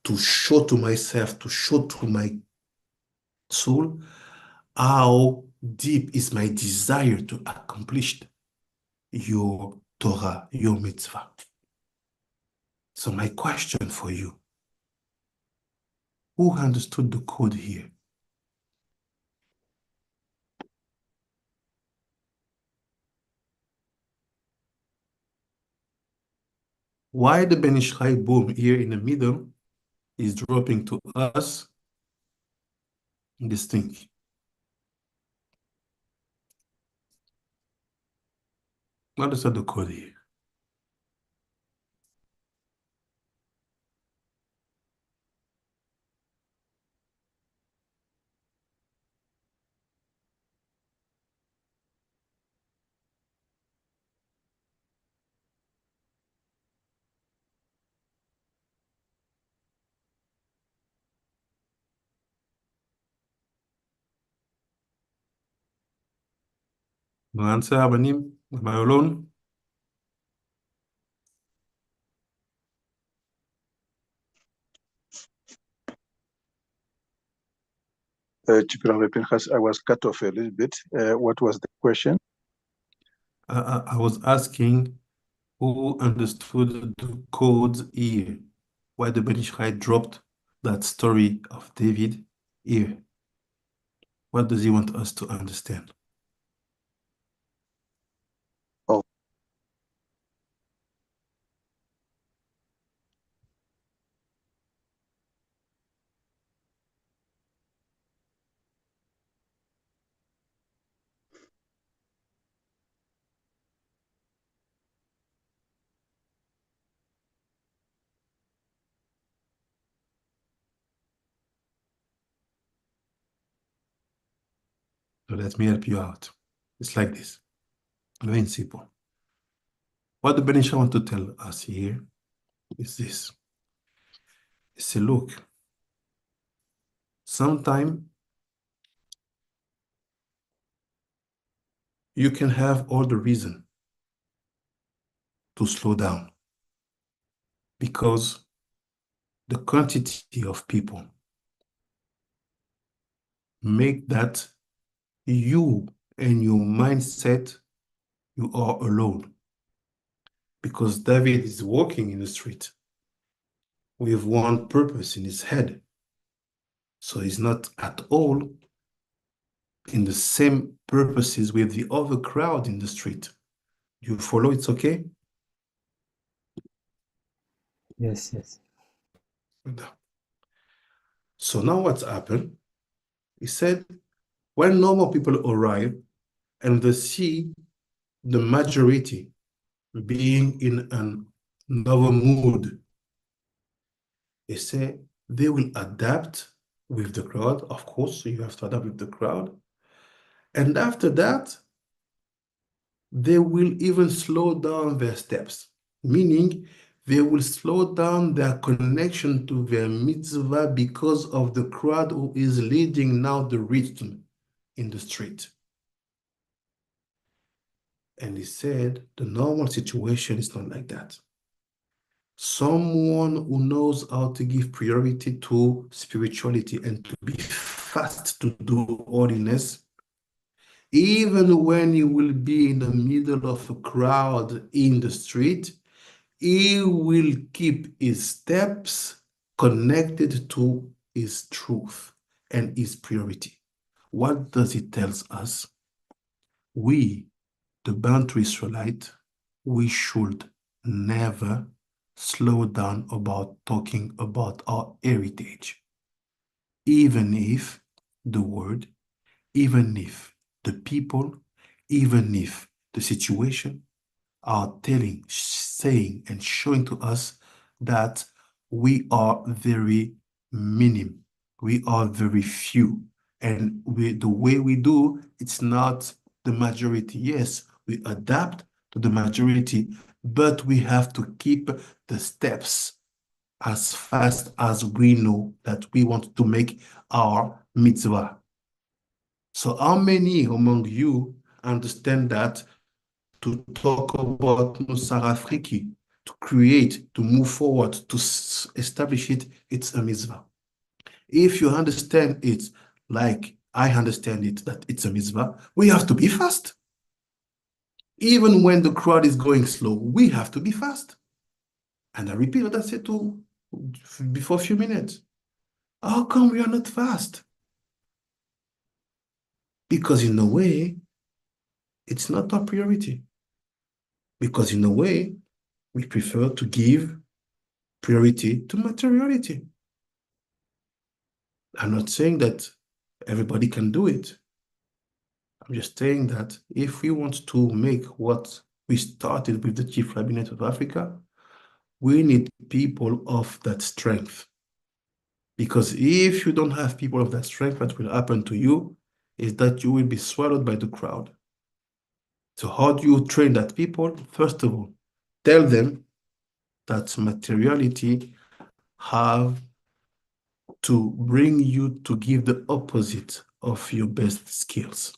to show to myself, to show to my soul how deep is my desire to accomplish your Torah, your mitzvah. So my question for you, who understood the code here? Why the Ben Ishai boom here in the middle is dropping to us this thing? What is the code here? No answer, Abanim? Am I alone? I was cut off a little bit. What was the question? I was asking who understood the codes here? Why the Ben Ishai dropped that story of David here? What does he want us to understand? Oh. So let me help you out. It's like this. Very simple. What the Ben Ishai want to tell us here is this. He said, look, sometimes you can have all the reason to slow down because the quantity of people make that you and your mindset, you are alone. Because David is walking in the street with one purpose in his head. So he's not at all in the same purposes with the other crowd in the street. You follow? It's okay? Yes, yes. So now what's happened? He said, when normal people arrive and they see the majority being in another mood, they say they will adapt with the crowd. Of course, you have to adapt with the crowd. And after that, they will even slow down their steps, meaning they will slow down their connection to their mitzvah because of the crowd who is leading now the rhythm in the street. And he said, the normal situation is not like that. Someone who knows how to give priority to spirituality and to be fast to do holiness, even when he will be in the middle of a crowd in the street, he will keep his steps connected to his truth and his priority. What does it tell us? We the Bantu Israelite, we should never slow down about talking about our heritage, even if the word, even if the people, even if the situation are telling, saying, and showing to us that we are very minim, we are very few, and the way we do, it's not the majority. Yes, we adapt to the majority, but we have to keep the steps as fast as we know that we want to make our mitzvah. So how many among you understand that to talk about Musar Afriki, to create, to move forward, to establish it, it's a mitzvah. If you understand it like I understand it, that it's a mitzvah, we have to be fast. Even when the crowd is going slow, we have to be fast. And I repeat what I said before a few minutes. How come we are not fast? Because in a way, it's not our priority. Because in a way, we prefer to give priority to materiality. I'm not saying that everybody can do it. I'm just saying that if we want to make what we started with the Chief Rabbinate of Africa, we need people of that strength. Because if you don't have people of that strength, what will happen to you is that you will be swallowed by the crowd. So how do you train that people? First of all, tell them that materiality have to bring you to give the opposite of your best skills.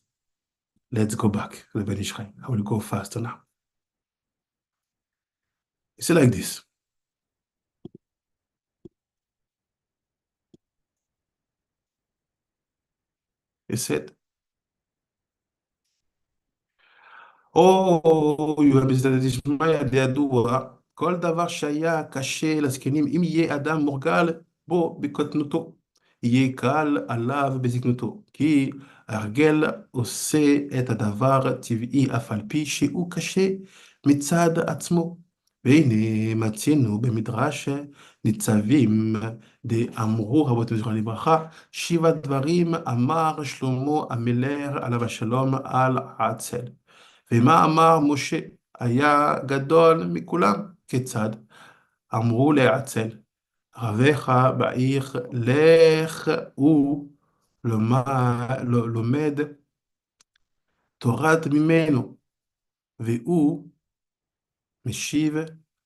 Let's go back, Rabbi Israel. I will go faster now. It's like this. He said, בסדר דשמיא ידוע, כל דבר שהיה קשה לזקנים, אם יהיה אדם מורגל בו בקטנותו, יהיה קל עליו בזקנותו, כי ההרגל עושה את הדבר טבעי, אף על פי שהוא קשה מצד עצמו. והנה מצינו במדרש ניצבים דאמרו רבותינו זכרם לברכה, 7 דברים אמר שלמה המלך עליו השלום על עצל. ומה אמר משה? היה גדול מכולם. כיצד? אמרו לעצל, רבך בעיר, לך הוא לומד תורת ממנו, והוא משיב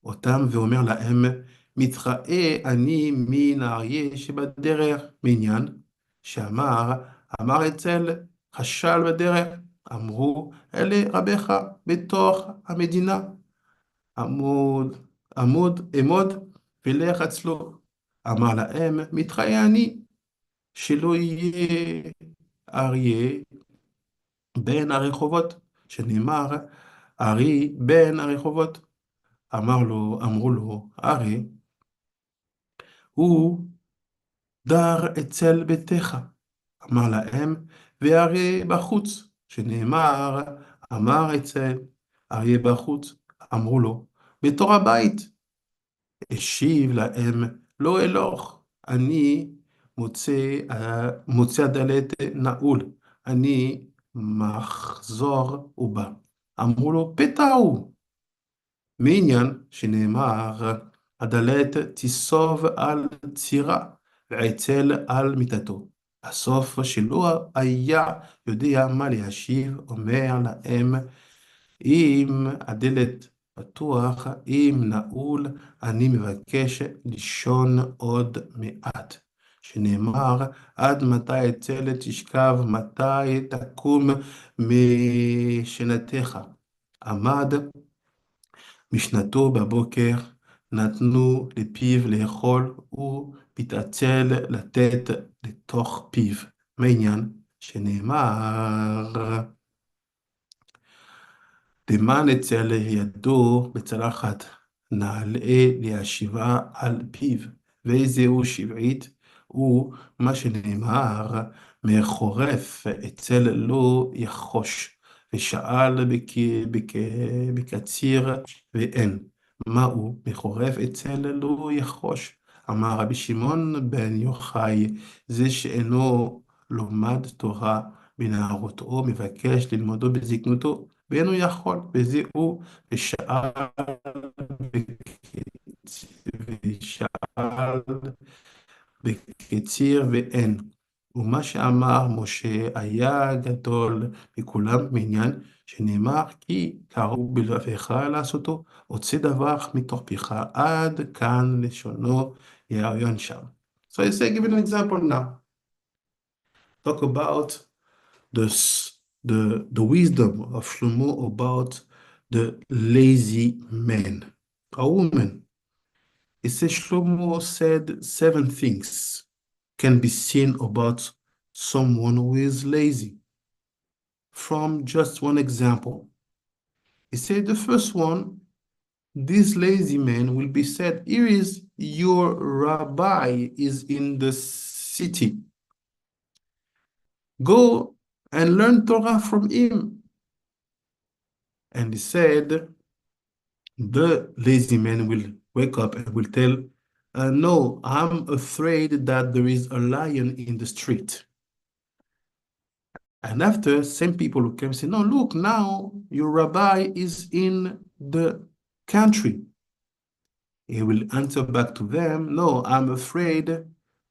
אותם ואומר להם, מתראה אני מן האריה שבדרך, מעניין אמר אצל חשל בדרך, אמרו אלה רבך בתוך המדינה, עמוד ולך אצלו. אמר להם, מתראה אני שלא יהיה אריה בין הרחובות, שנאמר ארי בין הרחובות. אמרו לו, ארי, הוא דר אצל ביתך. אמר להם, ואריה בחוץ, שנאמר, אמר אצל אריה בחוץ. אמרו לו, בתור הבית. השיב להם, לא אלוך, אני מוצא הדלת נעול, אני מחזור ובא. אמרו לו, פתע הוא. מעניין שנאמר, הדלת תיסוב על צירה, ועצל על מיטתו. הסוף שלא היה יודע מה להשיב, אומר להם, אם הדלת פתוח, אם נעול, אני מבקש לישון עוד מעט. שנאמר, עד מתי הצל תשכב, מתי תקום משנתך. עמד משנתו בבוקר, נתנו לפיו לאכול, ופתעצל לתת לתוך פיו. מעניין שנאמר, דמן אצל ידו בצלחת, נעלה להשיבה על פיו, וזהו שבעית, ומה שנאמר, מחורף אצל לא יחוש, ושאל בקציר ואין. מהו בחורף אצל לא יחרוש. אמר רבי שמעון בן יוחאי, זה שאינו לומד תורה בנערותו, מבקש ללמודו בזקנותו, ואינו יכול, וזה הוא, ושאל בקציר ואין. ומה שאמר משה היה גדול מכולם בעניין, שנאמר כי קראו בלבביך לעשותו, הוצא דבר מתוך פיך, עד כאן לשונו יעיין שם. So I say, give an example now. Talk about the wisdom of Shlomo about the lazy man or woman. It says Shlomo said 7 things can be seen about someone who is lazy. From just one example, he said the first one, this lazy man will be said, here is your rabbi is in the city. Go and learn Torah from him. And he said, the lazy man will wake up and will tell, no, I'm afraid that there is a lion in the street. And after, same people who came say, no, look, now your rabbi is in the country. He will answer back to them, no, I'm afraid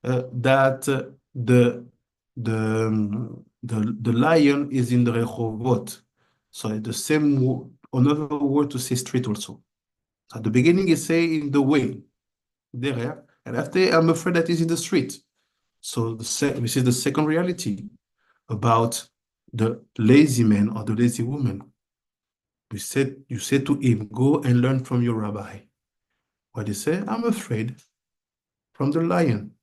that the lion is in the Revolut. So the same, another word to say street also. At the beginning, he say in the way, there, and after, I'm afraid that he's in the street. So this is the second reality about the lazy man or the lazy woman. You said to him, go and learn from your rabbi. What he said, I'm afraid from the lion.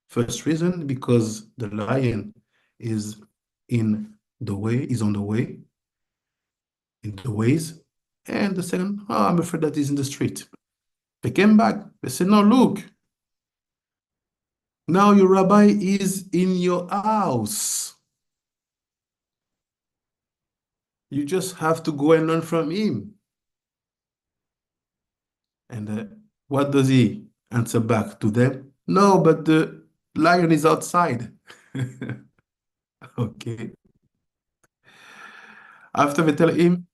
First reason, because the lion is in the way, is on the way, in the ways. And the second, oh, I'm afraid that he's in the street. They came back. They said, no, look. Now your rabbi is in your house. You just have to go and learn from him. And what does he answer back to them? No, but the lion is outside. Okay. After they tell him,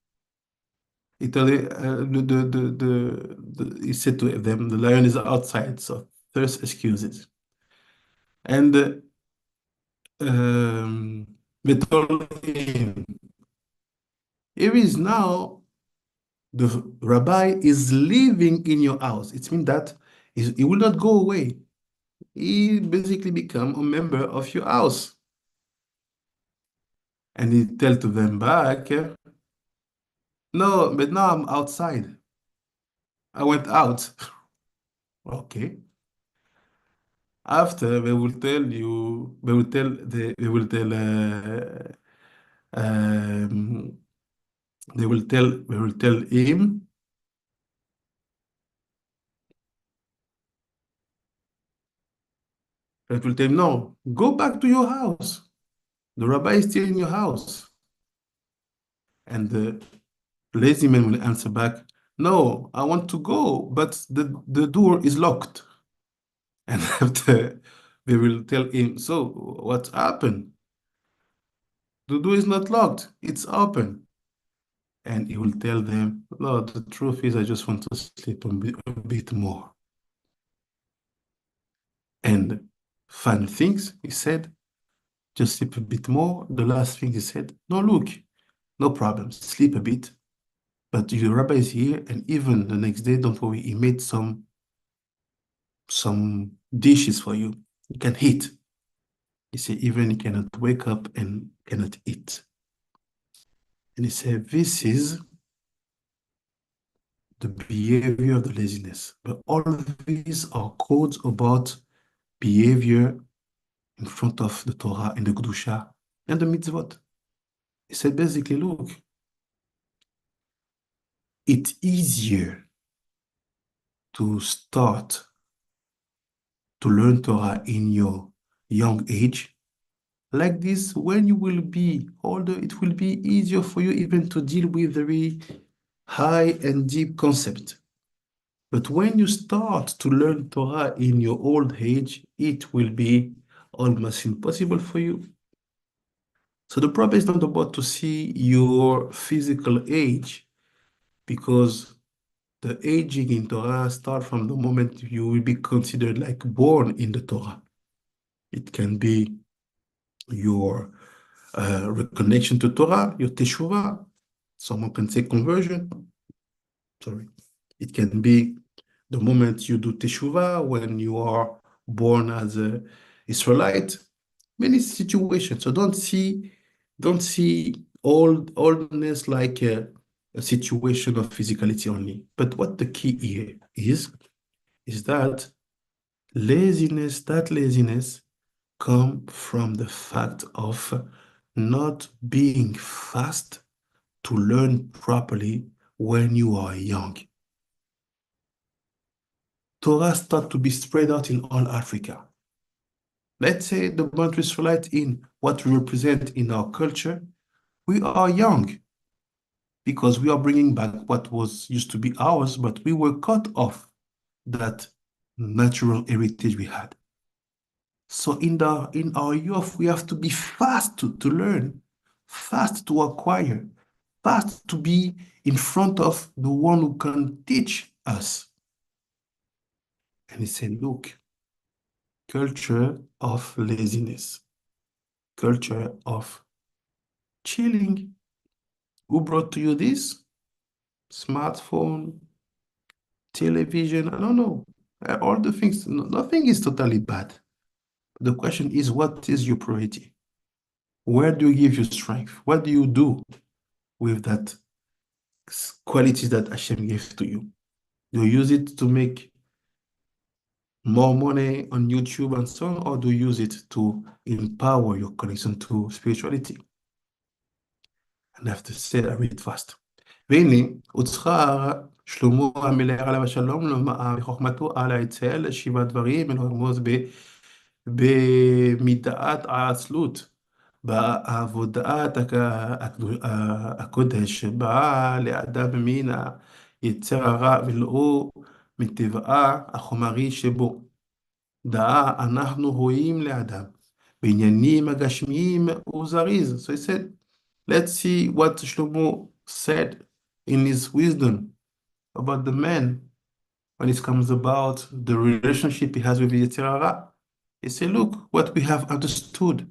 he he said to them, the lion is outside. So first excuses. And they told him, here is now the rabbi is living in your house. It means that he will not go away. He basically become a member of your house. And he tell to them back, no, but now I'm outside. I went out. Okay. After they will tell you, they will tell they will tell him, they will tell him, no, go back to your house. The rabbi is still in your house. And the lazy man will answer back, no, I want to go, but the door is locked. And after they will tell him, so what happened? The door is not locked, it's open. And he will tell them, no, the truth is I just want to sleep a bit more. And fun things, he said, just sleep a bit more. The last thing he said, no, look, no problem, sleep a bit. But your rabbi is here, and even the next day, don't worry, he made some dishes for you. You can eat. He said, even he cannot wake up and cannot eat. And he said, this is the behavior of the laziness. But all of these are codes about behavior in front of the Torah and the Kedusha and the mitzvot. He said, basically, look, it's easier to start to learn Torah in your young age Like this, when you will be older, it will be easier for you even to deal with very high and deep concept. But when you start to learn Torah in your old age, it will be almost impossible for you. So the problem is not about to see your physical age, because the aging in Torah starts from the moment you will be considered like born in the Torah. It can be your reconnection to Torah, your teshuvah. Someone can say conversion. Sorry. It can be the moment you do teshuvah, when you are born as an Israelite. Many situations. So don't see oldness like a situation of physicality only. But what the key here is that laziness come from the fact of not being fast to learn properly when you are young. Torah start to be spread out in all Africa. Let's say the Bantu Israelites, in what we represent in our culture, we are young because we are bringing back what was used to be ours, but we were cut off that natural heritage we had. So in our youth, we have to be fast to learn, fast to acquire, fast to be in front of the one who can teach us. And he said, look, culture of laziness, culture of chilling. Who brought to you this? Smartphone, television, I don't know. All the things, nothing is totally bad. The question is, what is your priority? Where do you give your strength? What do you do with that qualities that Hashem gave to you? Do you use it to make more money on YouTube and so on, or do you use it to empower your connection to spirituality? And I have to say, I read fast. והנה, הוצחה שלמה המלך עליו השלום בחוכמתו על האצל, שבעה דברים, ולרמוז במידת העצלות, בעבודת הקודש, באה לאדם מן היצר הרע ולאו מטבעה החומרי שבו. דעה אנחנו רואים לאדם, בעניינים הגשמיים וזריז. So he said, let's see what Shlomo said in his wisdom about the man when it comes about the relationship he has with the Yetzer Hara. He said, look, what we have understood.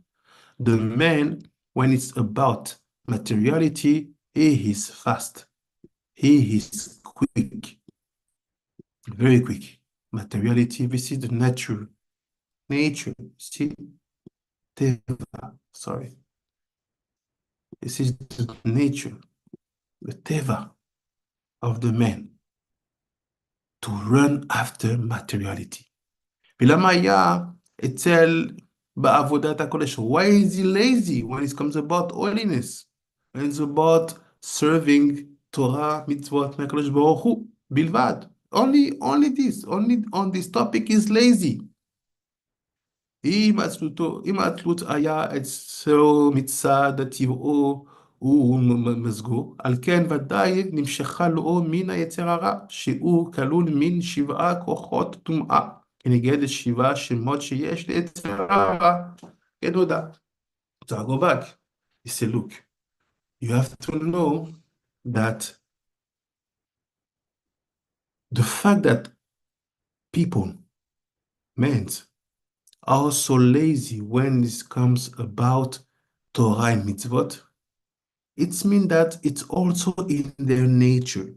The man, when it's about materiality, he is fast. He is quick, very quick. Materiality, this is the nature. See, teva, sorry. This is the nature, the teva of the man, to run after materiality. ולמה היה אצל בעבודת הקודש? Why is he lazy when it comes about holiness? When it's about serving Torah, mitzvot, מהקדוש ברוך הוא, בלבד. Only this, only on this topic is lazy. אם העצלות היה אצלו מצד טבעו ומזגו, על כן ודאי נמשכה לו מן היצר הרע, שהוא כלול מן 7 כוחות טומאה, כנגד 7 שמות שיש ליצר הרע. כן, תודה. So I go back. He said, look, you have to know that the fact that people, men, are so lazy when it comes about Torah and mitzvot, it means that it's also in their nature.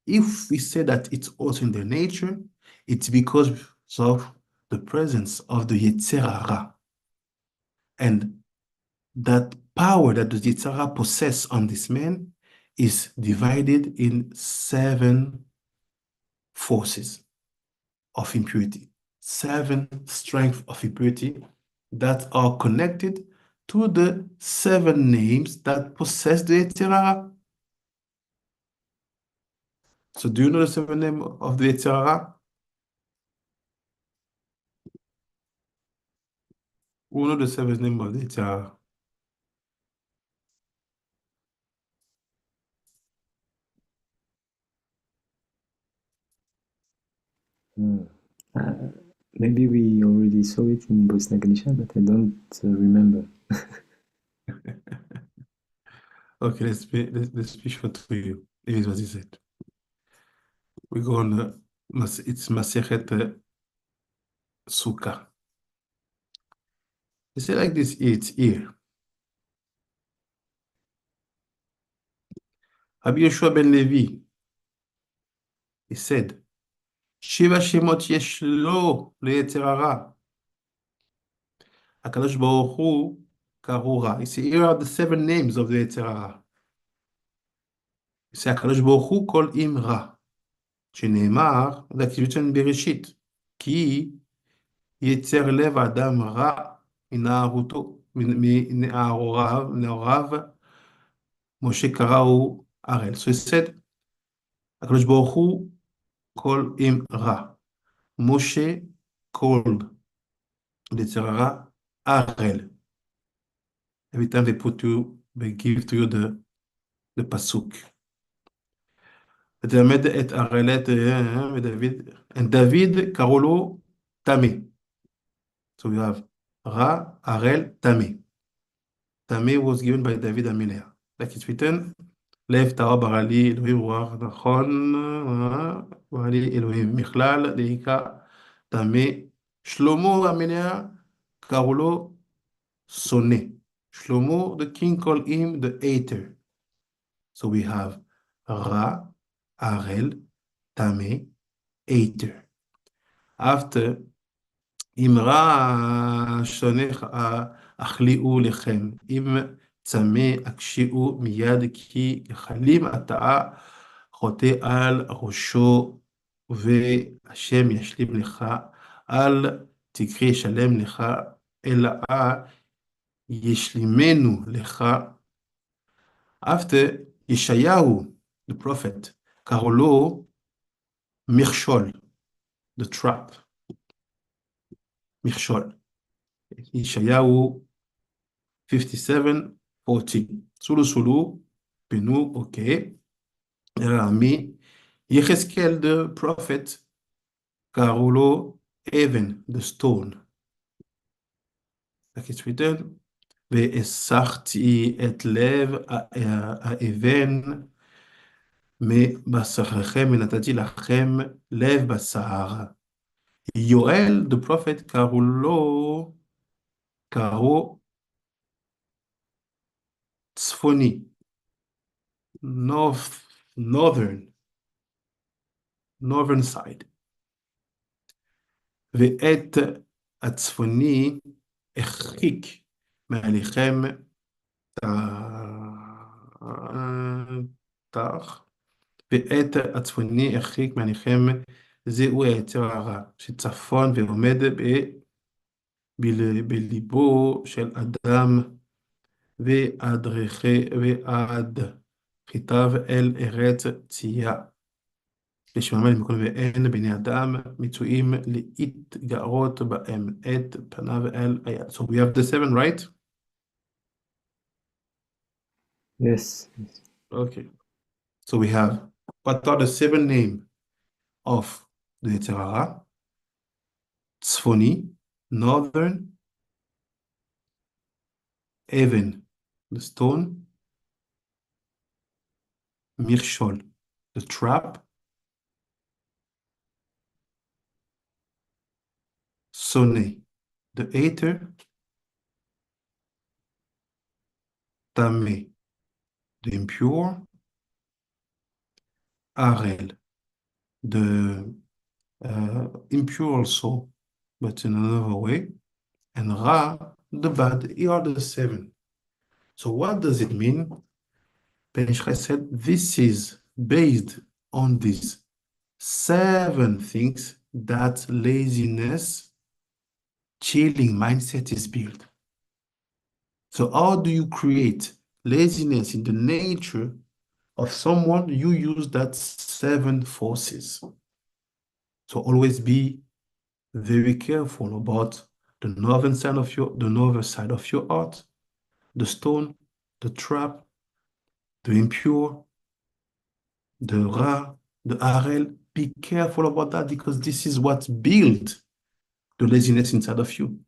If we say that it's also in their nature, it's because of the presence of the Yetzer Hara. And that power that the Yetzer Hara possess on this man is divided in 7 forces of impurity, 7 strengths of impurity that are connected to the 7 names that possess the Yetzer Hara. So do you know the 7 names of the Yetzer Hara? Who know the seven name of the Yetzirah? Maybe we already saw it in Bosnia Galicia, but I don't remember. Okay, let's be short to you. Here's what he said. We go on, it's Masechet Sukkah. He said like this, it's here. Rabbi Yeshua ben Levi, he said, Shiva Shemot yesh lo leyetzer hara. HaKadosh Baruch Hu karu ra. He said, here are the seven names of the Yetzer hara. He said, HaKadosh Baruch Hu kol im ra. שנאמר, לכתיב בראשית, כי יצר לב האדם רע מנערותו, מנעוריו, משה קראו ערל. So he said, הקדוש ברוך הוא כל עם רע. משה called יצר הרע ערל. Every time they give to you the pasuk. ותלמד את ערלת ודוד, and דוד קראו לו תמי. So we have Ra, Arel, Tameh. Tameh was given by David Amelech. Like it's written, Lev Tara Barali Elohim Ruach Nachon, Barali Elohim Michlal, Leika, Tameh. Shlomo Amelech, Karulo, Soneh. Shlomo, the king called him the hater. So we have Ra, Arel, Tameh, hater. After אם רע שונך אכליאו לכם, אם צמא הקשיעו מיד, כי יכלים עתה חוטא על ראשו, והשם ישלים לך, אל תקרא ישלם לך, אלא ישלימנו לך. After ישעיהו, the prophet, קראו לו מכשול, the trap. מכשול. ישעיהו 57:14. סולו, פינו, אוקיי. רמי, יחזקאל the prophet, קראו לו אבן, the stone. Like it's written, והסחתי את לב האבן מבשרכם, ונתתי לכם לב בשר. יואל, the prophet, קראו צפוני, northern side. ואת הצפוני הרחיק מעליכם תח, ואת הצפוני הרחיק מעליכם, זהו היצר הרע, שצפון ועומד בליבו של אדם, ועד חיטב אל ארץ צייה. לשמעם למקום ואין בני אדם מצויים להתגרות בהם את פניו אל היד. So we have the seven, right? Yes. Okay. So we have, what are the seven names of the Yetzer hara? Tzfoni, northern, Even, the stone, Mirshol, the trap, Soneh, the hater, Tameh, the impure, Arel, the impure also, but in another way, and Ra, the bad. Here are the seven. So what does it mean? Ben Ishchai said this is based on these seven things that laziness, chilling mindset is built. So how do you create laziness in the nature of someone? You use that seven forces. So always be very careful about the northern side of your heart, the stone, the trap, the impure, the Ra, the Harel. Be careful about that because this is what builds the laziness inside of you.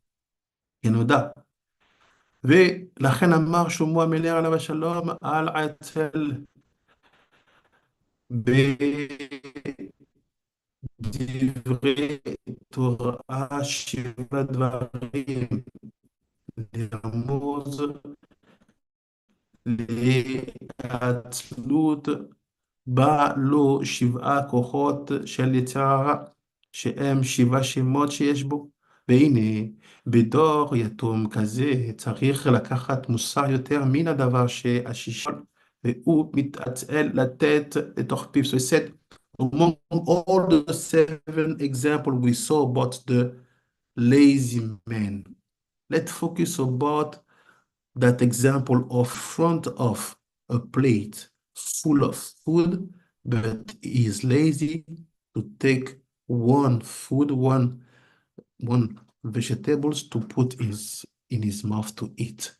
You know that. ולכן אמר שלמה המלך עליו השלום על עצל בדברי תורה 7 דברים לרמוז לעצלות בא לו 7 כוחות של יצר הרע, שהם 7 שמות שיש בו. והנה, בדור יתום כזה צריך לקחת מוסר יותר מן הדבר שהשישון, והוא מתעצל לתת לתוך פיו. So he said, among all the 7 examples we saw about the lazy man, let's focus about that example of front of a plate full of food, but he is lazy to take one vegetables to put in his mouth to eat.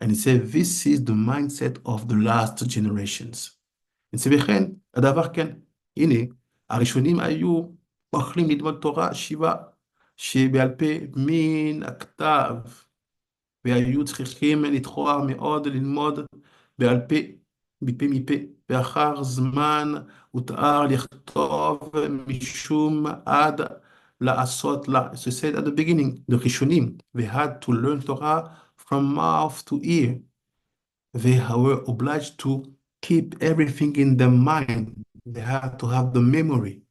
And he said, this is the mindset of the last generations. וכן, הדבר כן, הנה, הראשונים היו אוכלים ללמוד תורה 7 שבעל פה מן הכתב, והיו צריכים לתחוח מאוד ללמוד בעל פה, מפה, ואחר זמן הותר לכתוב משום עד לעשות לה. So he said at the beginning, the ראשונים, they had to learn Torah from mouth to ear. They were obliged to keep everything in their mind. They had to have the memory.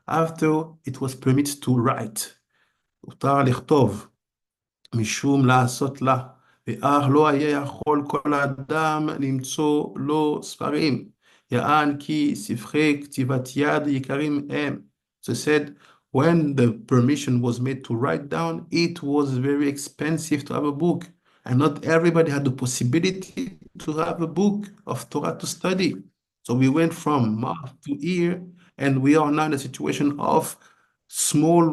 After it was permitted to write, הותר לכתוב, משום לעשות לה, ואך לא היה יכול כל האדם למצוא לו ספרים, יען כי ספרי כתיבת יד יקרים הם. So said, when the permission was made to write down, it was very expensive to have a book, and not everybody had the possibility to have a book of Torah to study. So we went from mouth to ear, and we are now in a situation of small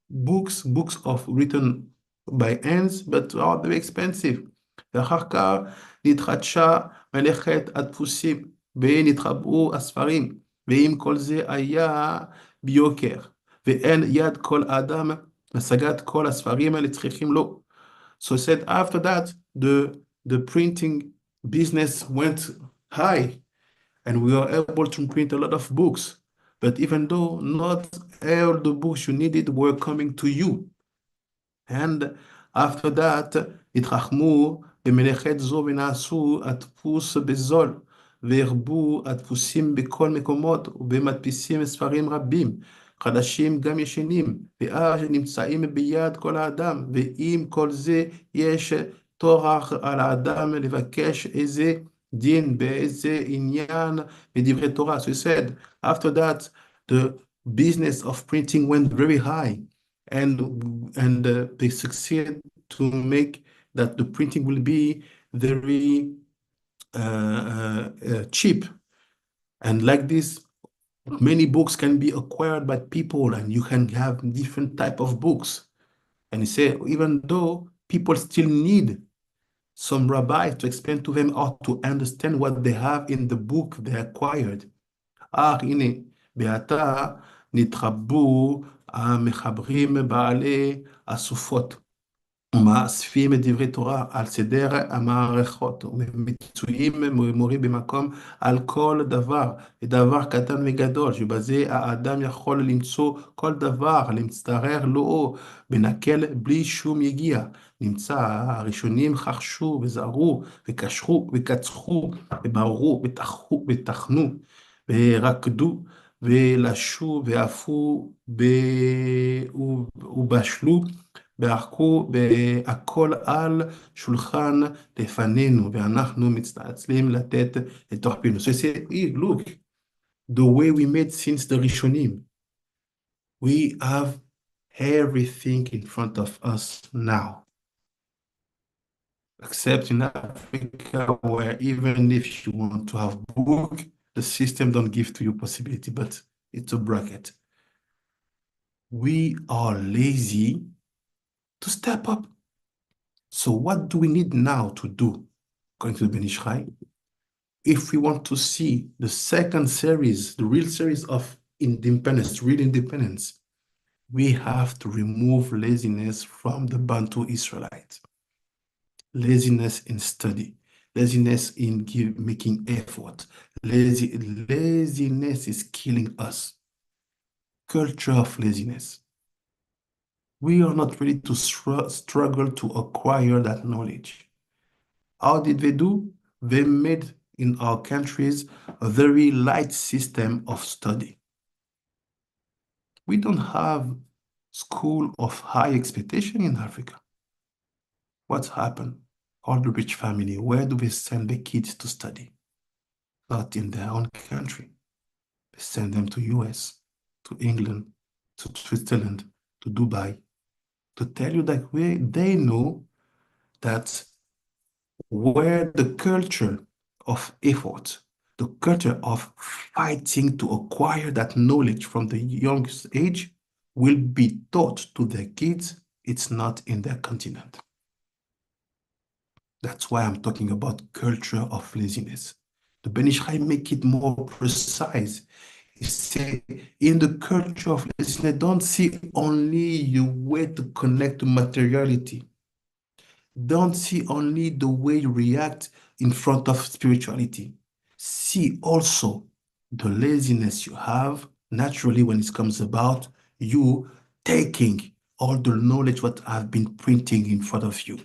books of written by hands, but are very expensive. ואחר כך נתחדשה מלאכת הדפוסים, ונתחבאו הספרים, ועם כל זה היה ביוקר, ואין יד כל אדם השגת כל הספרים האלה צריכים לו. So said after that, the printing business went high, and we were able to print a lot of books. But even though not all the books you needed were coming to you, and after that, התחכמו במלאכת זו ונעשו הדפוס בזול, והרבו הדפוסים בכל מקומות, ובמדפיסים ספרים רבים, חדשים גם ישנים, ואז נמצאים ביד כל האדם, ועם כל זה יש טורח על האדם לבקש איזה דין באיזה עניין בדברי תורה. So he said, after that, the business of printing went very high, and they succeeded to make that the printing will be very cheap. And like this, many books can be acquired by people, and you can have different type of books. And he said, even though people still need some rabbis to explain to them how to understand what they have in the book they acquired. הנה, בעתה נתחבאו המחברים בעלי הסופות, ומאספים את דברי תורה על סדר המערכות, ומצויים מורים במקום על כל דבר, ודבר קטן וגדול, שבזה האדם יכול למצוא כל דבר, להצטרר לו בנקל בלי שום יגיע. נמצא הראשונים חרשו וזהרו וקשרו וקצחו ובררו ותחנו ורקדו ולשו ועפו ובשלו וערכו והכל על שולחן לפנינו, ואנחנו מצטעצלים לתת לתוך פינו. So I say, hey, look, the way we made since the Rishonim, we have everything in front of us now. Except in Africa, where even if you want to have book, the system don't give to you possibility, but it's a bracket. We are lazy to step up. So what do we need now to do, according to the Ben Ishai? If we want to see the second series, the real series of independence, real independence, we have to remove laziness from the Bantu Israelites. Laziness in study, laziness in making effort. Laziness is killing us. Culture of laziness. We are not ready to struggle to acquire that knowledge. How did they do? They made in our countries a very light system of study. We don't have school of high expectation in Africa. What's happened? All the rich family, where do they send the kids to study? Not in their own country. They send them to US, to England, to Switzerland, to Dubai, to tell you that they know that where the culture of effort, the culture of fighting to acquire that knowledge from the youngest age will be taught to their kids, it's not in their continent. That's why I'm talking about culture of laziness. The Ben Ishai make it more precise. He say, in the culture of laziness, don't see only your way to connect to materiality. Don't see only the way you react in front of spirituality. See also the laziness you have naturally when it comes about you taking all the knowledge what I've been printing in front of you.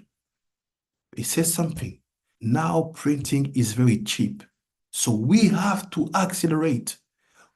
It says something. Now printing is very cheap. So we have to accelerate.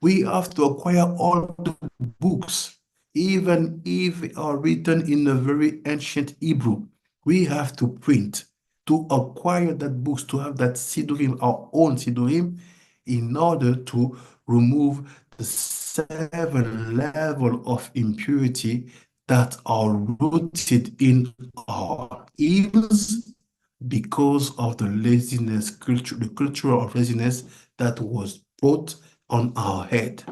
We have to acquire all the books, even if they are written in a very ancient Hebrew. We have to print to acquire that books, to have that Sidurim, our own Sidurim, in order to remove the 7 levels of impurity that are rooted in our ears because of the laziness culture, the culture of laziness that was brought on our head.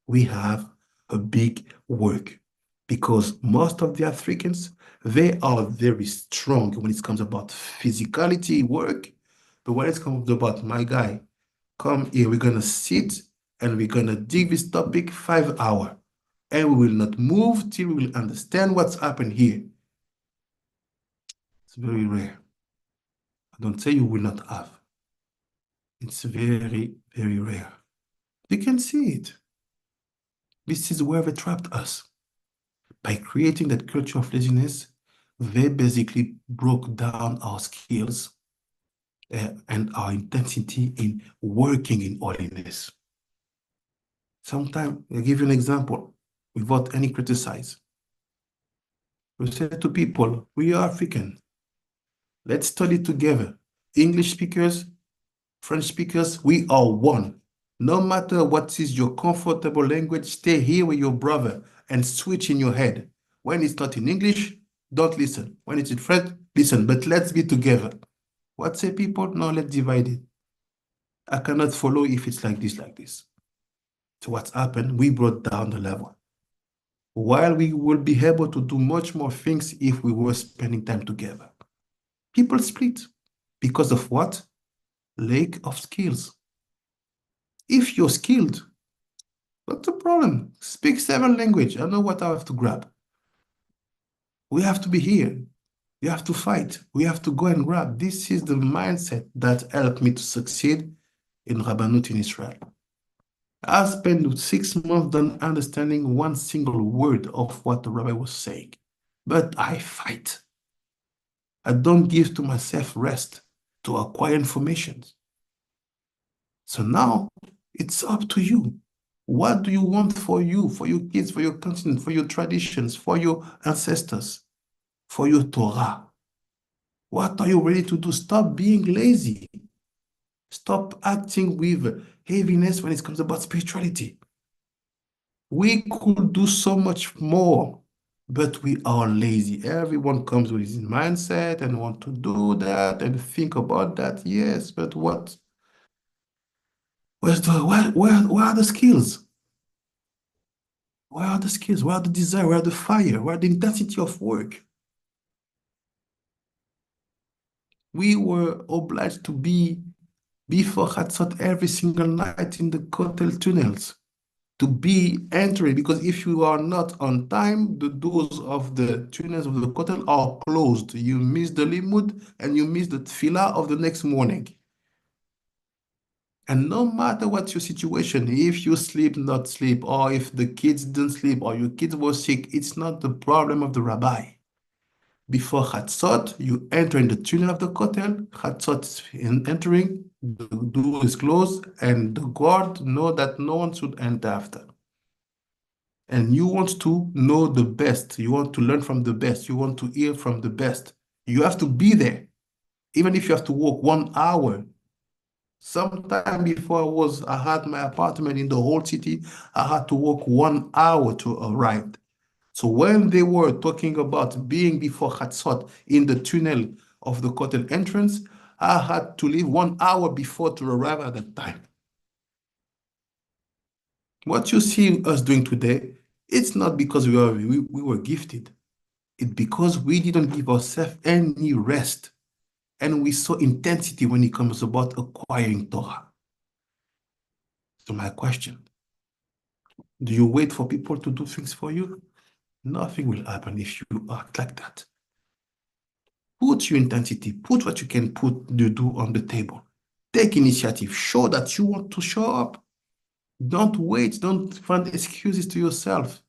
We have a big work because most of the Africans, they are very strong when it comes about physicality work, but when it comes about, my guy, come here, we're gonna sit and we're gonna dig this topic 5 hours, and we will not move till we will understand what's happened here. It's very rare. I don't say you will not have. It's very, very rare. You can see it. This is where they trapped us. By creating that culture of laziness, they basically broke down our skills and our intensity in working in holiness. Sometimes, I'll give you an example without any criticize. We say to people, we are African. Let's study together. English speakers, French speakers, we are one. No matter what is your comfortable language, stay here with your brother and switch in your head. When it's not in English, don't listen. When it's in French, listen, but let's be together. What say people? No, let's divide it. I cannot follow if it's like this, like this. So what's happened? We brought down the level. While we will be able to do much more things if we were spending time together. People split because of what? Lack of skills. If you're skilled, what's the problem? Speak 7 languages. I know what I have to grab. We have to be here. We have to fight. We have to go and grab. This is the mindset that helped me to succeed in Rabbinate in Israel. I spent 6 months not understanding one single word of what the rabbi was saying. But I fight. I don't give to myself rest to acquire information. So now it's up to you. What do you want for you, for your kids, for your continent, for your traditions, for your ancestors, for your Torah? What are you ready to do? Stop being lazy. Stop acting with heaviness when it comes about spirituality. We could do so much more, but we are lazy. Everyone comes with his mindset and want to do that and think about that. Yes, but what? Where are the skills? Where are the skills? Where are the desire? Where are the fire? Where are the intensity of work? We were obliged to be before Chatzot every single night in the Kotel tunnels, to be entering, because if you are not on time, the doors of the tunnels of the Kotel are closed. You miss the limud and you miss the tefillah of the next morning. And no matter what your situation, if you sleep, not sleep, or if the kids didn't sleep, or your kids were sick, it's not the problem of the rabbi. Before Chatzot, you enter in the tunnel of the Kotel. Chatzot is entering, the door is closed, and the guard know that no one should enter after. And you want to know the best. You want to learn from the best. You want to hear from the best. You have to be there, even if you have to walk 1 hour. Sometime before I had my apartment in the whole city, I had to walk 1 hour to arrive. So when they were talking about being before Chatzot in the tunnel of the Kotel entrance, I had to leave 1 hour before to arrive at that time. What you see us doing today, it's not because we were gifted. It's because we didn't give ourselves any rest. And we saw intensity when it comes about acquiring Torah. So my question, do you wait for people to do things for you? Nothing will happen if you act like that. Put your intensity, put what you can do on the table. Take initiative, show that you want to show up. Don't wait, don't find excuses to yourself.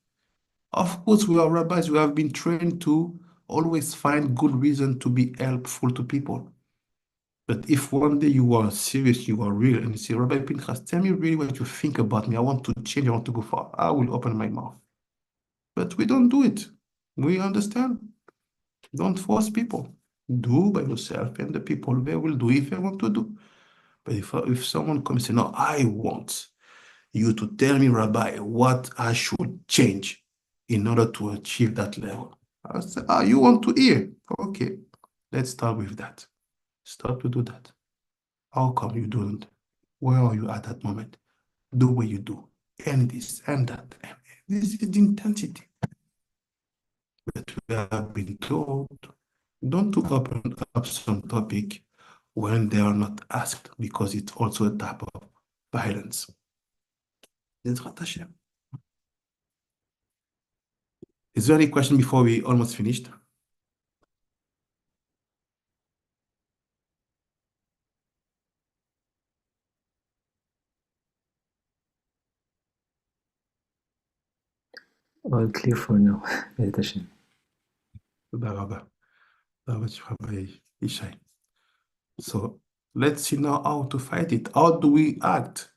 Of course, we are rabbis, we have been trained to always find good reason to be helpful to people. But if one day you are serious, you are real, and you say, Rabbi Pinchas, tell me really what you think about me. I want to change, I want to go far. I will open my mouth. But we don't do it. We understand. Don't force people. Do by yourself, and the people they will do if they want to do. But if someone comes and say, no, I want you to tell me, Rabbi, what I should change in order to achieve that level. I say, you want to hear? Okay, let's start with that. Start to do that. How come you don't? Where are you at that moment? Do what you do, and this and that. And this is the intensity. But we have been told don't to open up some topic when they are not asked, because it's also a type of violence. Ezrat Hashem. Is there any question before we almost finished? All clear for now. Bezrat Hashem. תודה רבה. תודה רבה, Rabbi Ishai. So let's see now how to fight it. How do we act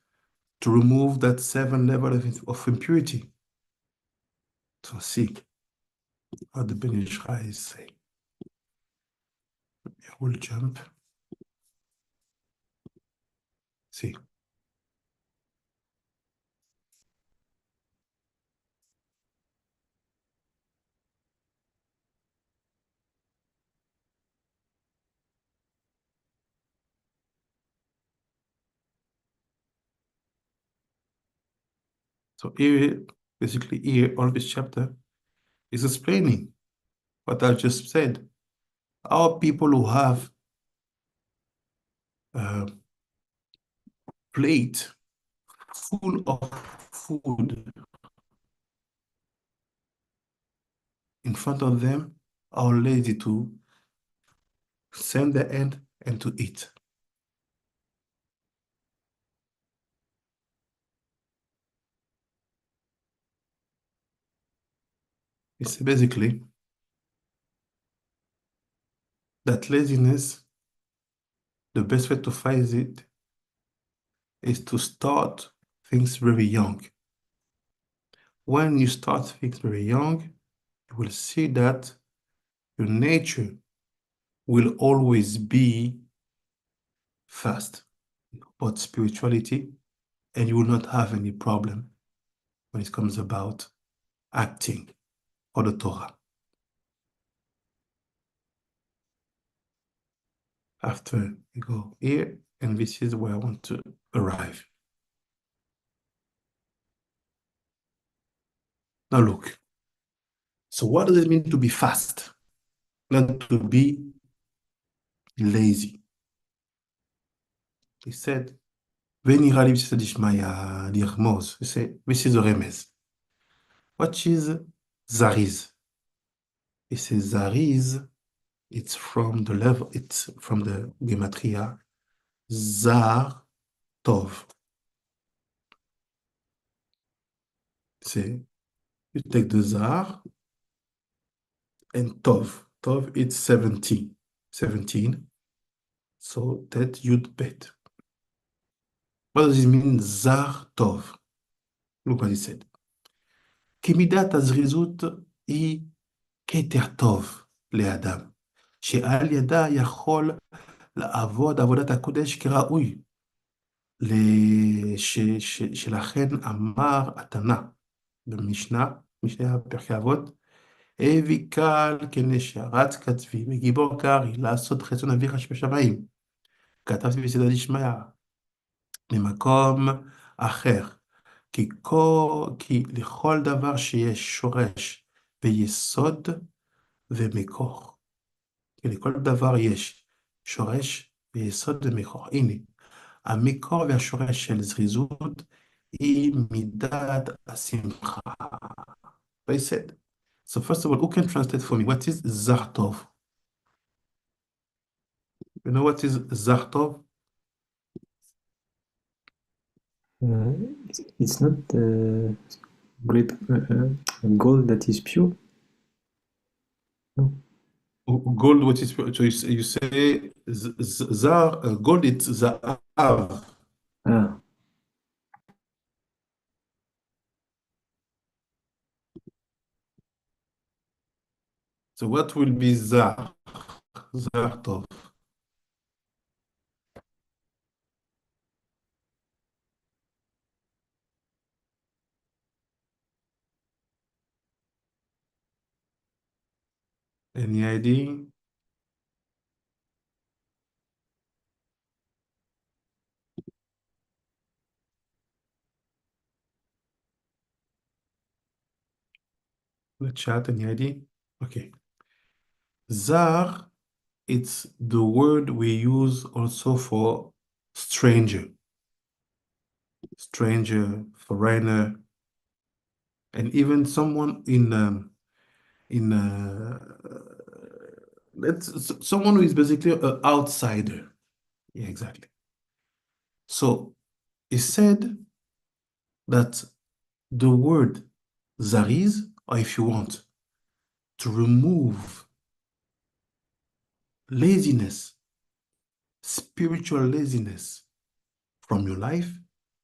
to remove that 7 level of impurity? So see how the Ben Ishai is saying. I will jump. See. So here, basically here, all this chapter is explaining what I just said. Our people who have a plate full of food in front of them are lazy to send the hand and to eat. It's basically that laziness, the best way to fight it is to start things very young. When you start things very young, you will see that your nature will always be fast about spirituality, and you will not have any problem when it comes about acting for the Torah. After you go here, and this is where I want to arrive. Now look, so what does it mean to be fast? Not to be lazy. He said, ונראה לי בסייעתא דשמיא לרמוז. He said, this is a remez. What is zariz? He says zariz, it's from the level, it's from the gematria zar tov. Say you take the zar and tov. Tov it's 17. 17. So that yud bet. What does it mean zar tov? Look what he said. כמידת הזריזות היא כתר טוב לאדם, שעל ידה יכול לעבוד עבודת הקודש כראוי. שלכן אמר התנא במשנה, משנה פרקי אבות, הביא קל כנשרת כתבי וגיבור קרעי לעשות חסד אביך שבשמיים. כתבתי בסייעתא דשמיא ממקום אחר, כי לכל דבר שיש שורש ויסוד ומקור. כי לכל דבר יש שורש ויסוד ומקור. הנה, המקור והשורש של זריזות היא מידת השמחה. They said. So first of all, who can translate for me? What is Zartov? You know what is Zartov? It's not great gold that is pure. No. Gold, what is pure? So you say Zar, gold, it's Za'av. Ah, So what will be Zar? Zartov. Any idea? The chat, any idea? Okay. Zar, it's the word we use also for stranger. Stranger, foreigner, and even someone someone who is basically an outsider. Yeah, exactly. So he said that the word zariz, or if you want to remove laziness, spiritual laziness from your life,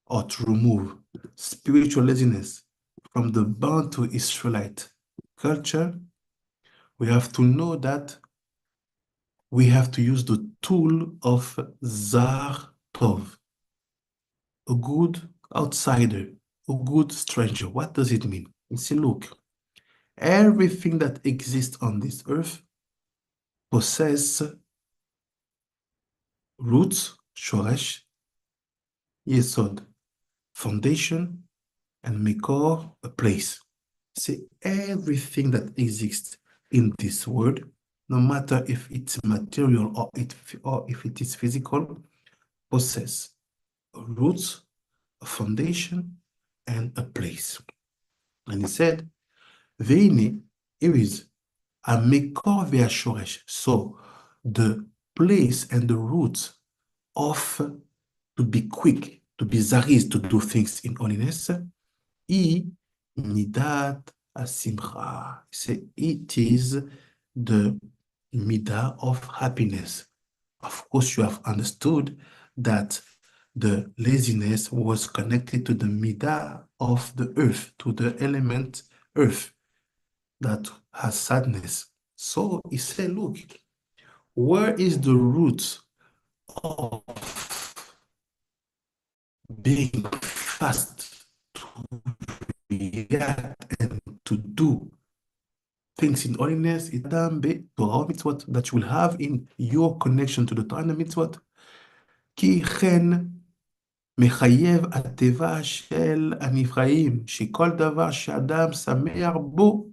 or to remove spiritual laziness from the Bantu Israelite culture, we have to know that we have to use the tool of Zar Tov, a good outsider, a good stranger. What does it mean? You see, look, everything that exists on this earth possess roots, shoresh, yesod, foundation, and mekor, a place. See, everything that exists in this world, no matter if it's material or if it is physical, possess roots, a foundation, and a place. And he said, Veini, here is a mekor ve'ashoresh. So the place and the roots of to be quick, to be zariz, to do things in holiness, I midat asimcha. Say it is the midah of happiness. Of course, you have understood that the laziness was connected to the midah of the earth, to the element earth that has sadness. So he said, look, where is the root of being fast to react and to do things in holiness? It's Adam Torah mitzvot that you will have in your connection to the Torah and the mitzvot. כי כן מחייב הטבע של הנבראים, שכל דבר שאדם שמח בו,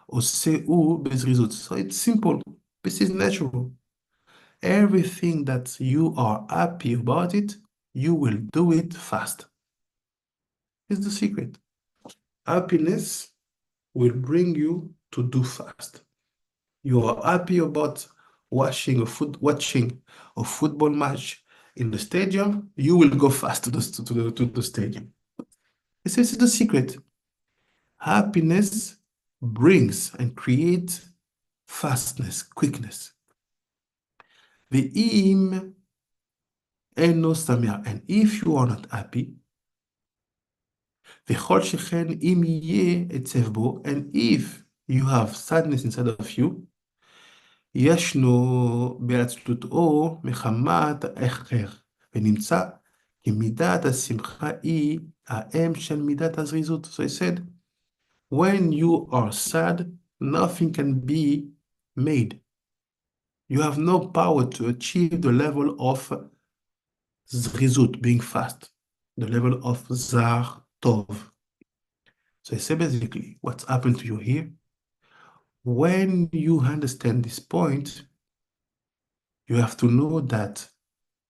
עושה הוא בזריזות. So it's simple. This is natural. everything that you are happy about it, you will do it fast. It's the secret. Happiness will bring you to do fast. You are happy about watching a football match in the stadium, you will go fast to the stadium. This is the secret. Happiness brings and creates fastness, quickness. Ve'im eno samea. And if you are not happy, v'chol shechen im yeh etzev bo. And if you have sadness inside of you, ישנו בעצלותו מחמת האחר, ונמצא כי מידת השמחה היא האם של מידת הזריזות. So I said, when you are sad, nothing can be made. You have no power to achieve the level of zrizut, being fast, the level of zar tov. So I say basically, what's happened to you here, when you understand this point, you have to know that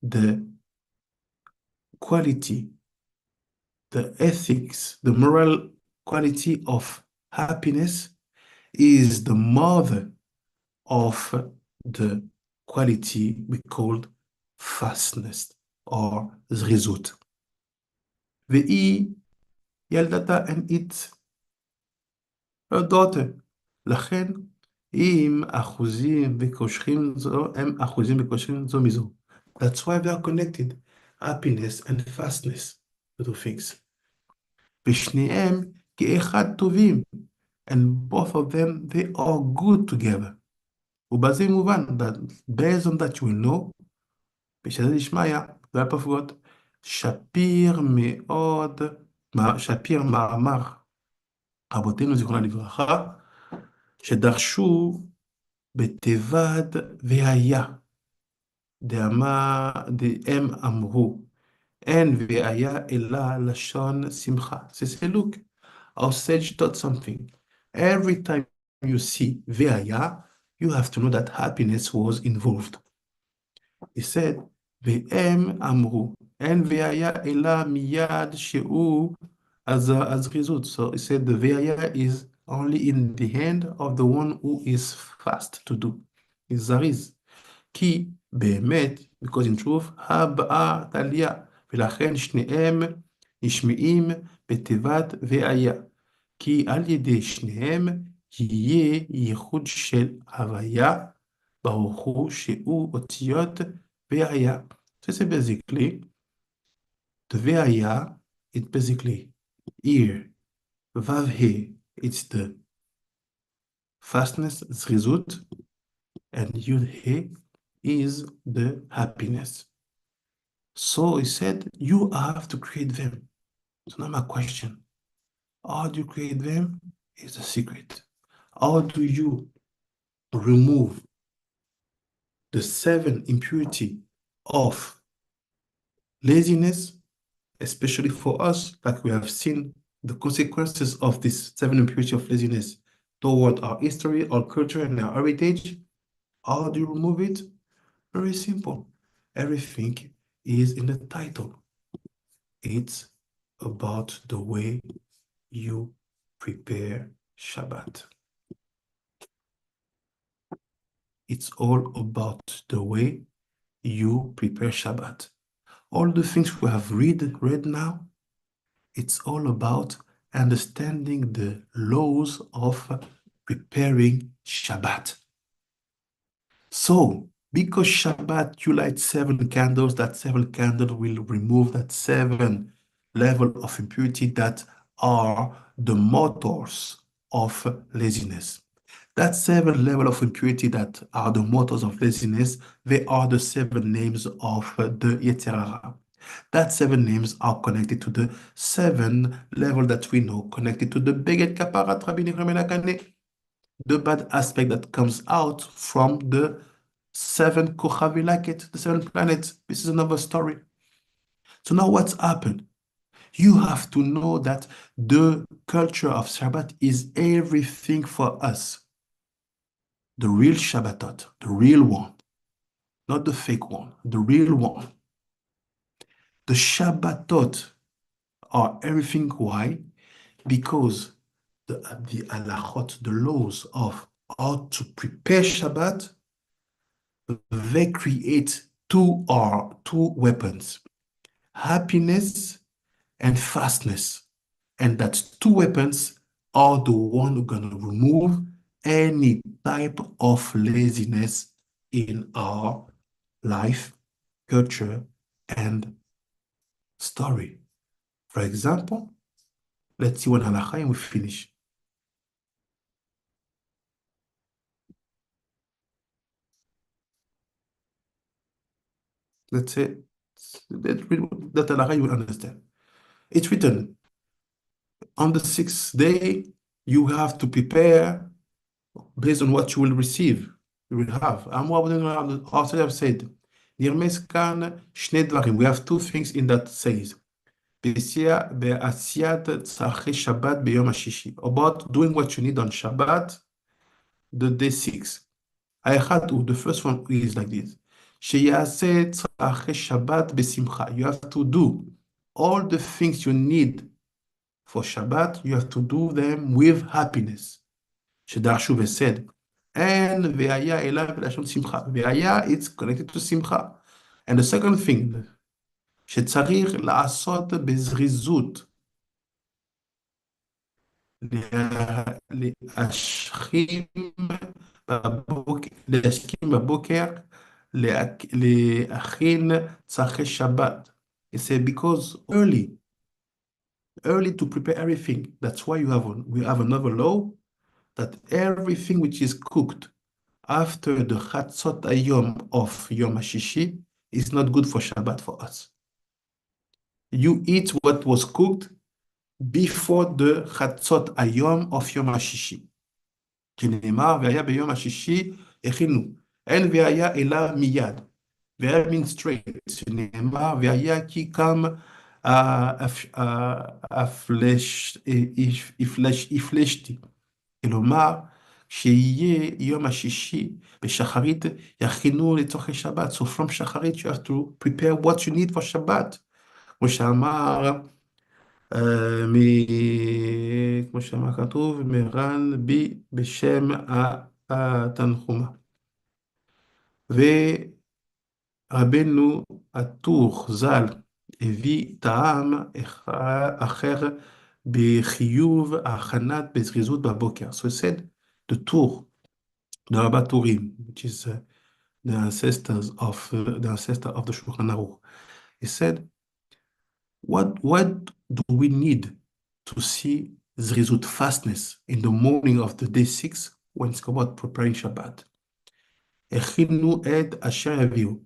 the quality, the ethics, the moral quality of happiness is the mother of the quality we called fastness or zrizut. Ve'i yaldata, and it's her daughter. לכן, אם אחוזים וקושרים זו, הם אחוזים וקושרים זו מזו. That's why they are connected. Happiness and fastness, the two things. ושניהם כאחד טובים. And both of them, they are good together. ובזה מובן, that based on that you will know, בשביל דשמיא, לא פחות, שפיר מאוד, שפיר מאמר רבותינו זיכרונם לברכה, שדרשו בתיבד והיה. דהם אמרו, אין והיה אלא לשון שמחה. So say, look, our sage taught something. Every time you see והיה, you have to know that happiness was involved. He said, והם אמרו, אין והיה אלא מיד שהוא הזריזות. So he said the והיה is only in the hand of the one who is fast to do. is זריז. כי באמת, because in truth, הבאה תליה, ולכן שניהם נשמעים בתיבת והיה. כי על ידי שניהם יהיה ייחוד של הוויה, ברוך הוא שהוא אותיות והיה. So it's basically, the והיה, it's basically here, vav he, it's the fastness, zrizut, and yud he is the happiness. So he said, you have to create them. So now my question, how do you create them is the secret. How do you remove the 7 impurity of laziness, especially for us, like we have seen the consequences of this 7 impurity of laziness toward our history, our culture, and our heritage? How do you remove it? Very simple. Everything is in the title. It's about the way you prepare Shabbat. It's all about the way you prepare Shabbat. All the things we have read now, it's all about understanding the laws of preparing Shabbat. So, because Shabbat, you light 7 candles, that 7 candles will remove that 7 level of impurity that are the motors of laziness. That 7 level of impurity that are the motors of laziness, they are the 7 names of the Yetzer Hara. That 7 names are connected to the 7 level that we know, connected to the Beget Kaparat Rabbinate, the bad aspect that comes out from the 7 Kochavi Lakhet, the 7 planets. This is another story. So now what's happened? You have to know that the culture of Shabbat is everything for us. The real Shabbatot, the real one. not the fake one, the real one. The Shabbatot are everything. Why? Because the Halakhot, the laws of how to prepare Shabbat, they create two weapons, happiness and fastness. And that two weapons are the one who are going to remove any type of laziness in our life, culture, and story. For example, let's see one halakha and we finish. Let's say, let's read that halakha, you will understand. It's written, on the sixth day, you have to prepare based on what you will receive. You will have. Also, I've said, we have two things in that says. About doing what you need on Shabbat, the day 6. The first one is like this. You have to do all the things you need for Shabbat, you have to do them with happiness. Shedarshuv said, and Ve'aya elav lashon simcha. Ve'aya, it's connected to simcha. And the second thing, שצריך לעשות בזריזות, להשכים בבוקר, להכין צרכי שבת. He said, because early to prepare everything. That's why we have another law that everything which is cooked after the Chatzot Hayom of Yom HaShishi is not good for Shabbat for us. You eat what was cooked before the Chatzot Hayom of Yom HaShishi. שנאמר, והיה ביום השישי הכינו, אין והיה אלא מיד. והיה means straight, שנאמר, והיה כי קם הפלשתי. כלומר, שיהיה יום השישי בשחרית, יכינו לצורכי שבת. So from שחרית you have to prepare what you need for Shabbat. כמו שאמר כתוב, מרן בי בשם התנחומה. ורבנו הטור ז"ל הביא טעם אחר בחיוב ההכנת בזריזות בבוקר. So he said, the Tur, the Rabba Turim, which is the ancestor of the Shulchan Aruch, he said, what do we need to see zrizut, fastness, in the morning of the day 6 when it's about preparing Shabbat? הכינו את אשר הביאו.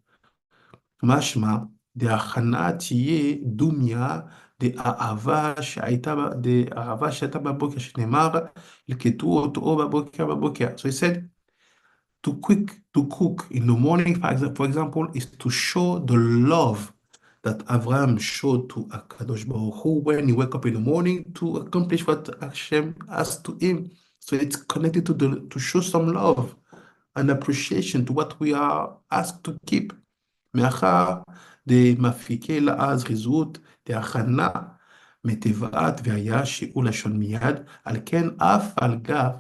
משמע, דהכנה תהיה דומיה דאהבה שהייתה בבוקר, שנאמר, לקטו אותו בבוקר. So he said, to cook in the morning, for example, is to show the love that Abraham showed to HaKadosh Baruch Hu when he woke up in the morning to accomplish what Hashem asked to him. So it's connected to show some love and appreciation to what we are asked to keep. מאחר דמפיקי לעז ריזות דהכנה מטבעת והיה שיעור לשון מיד, על כן אף על גב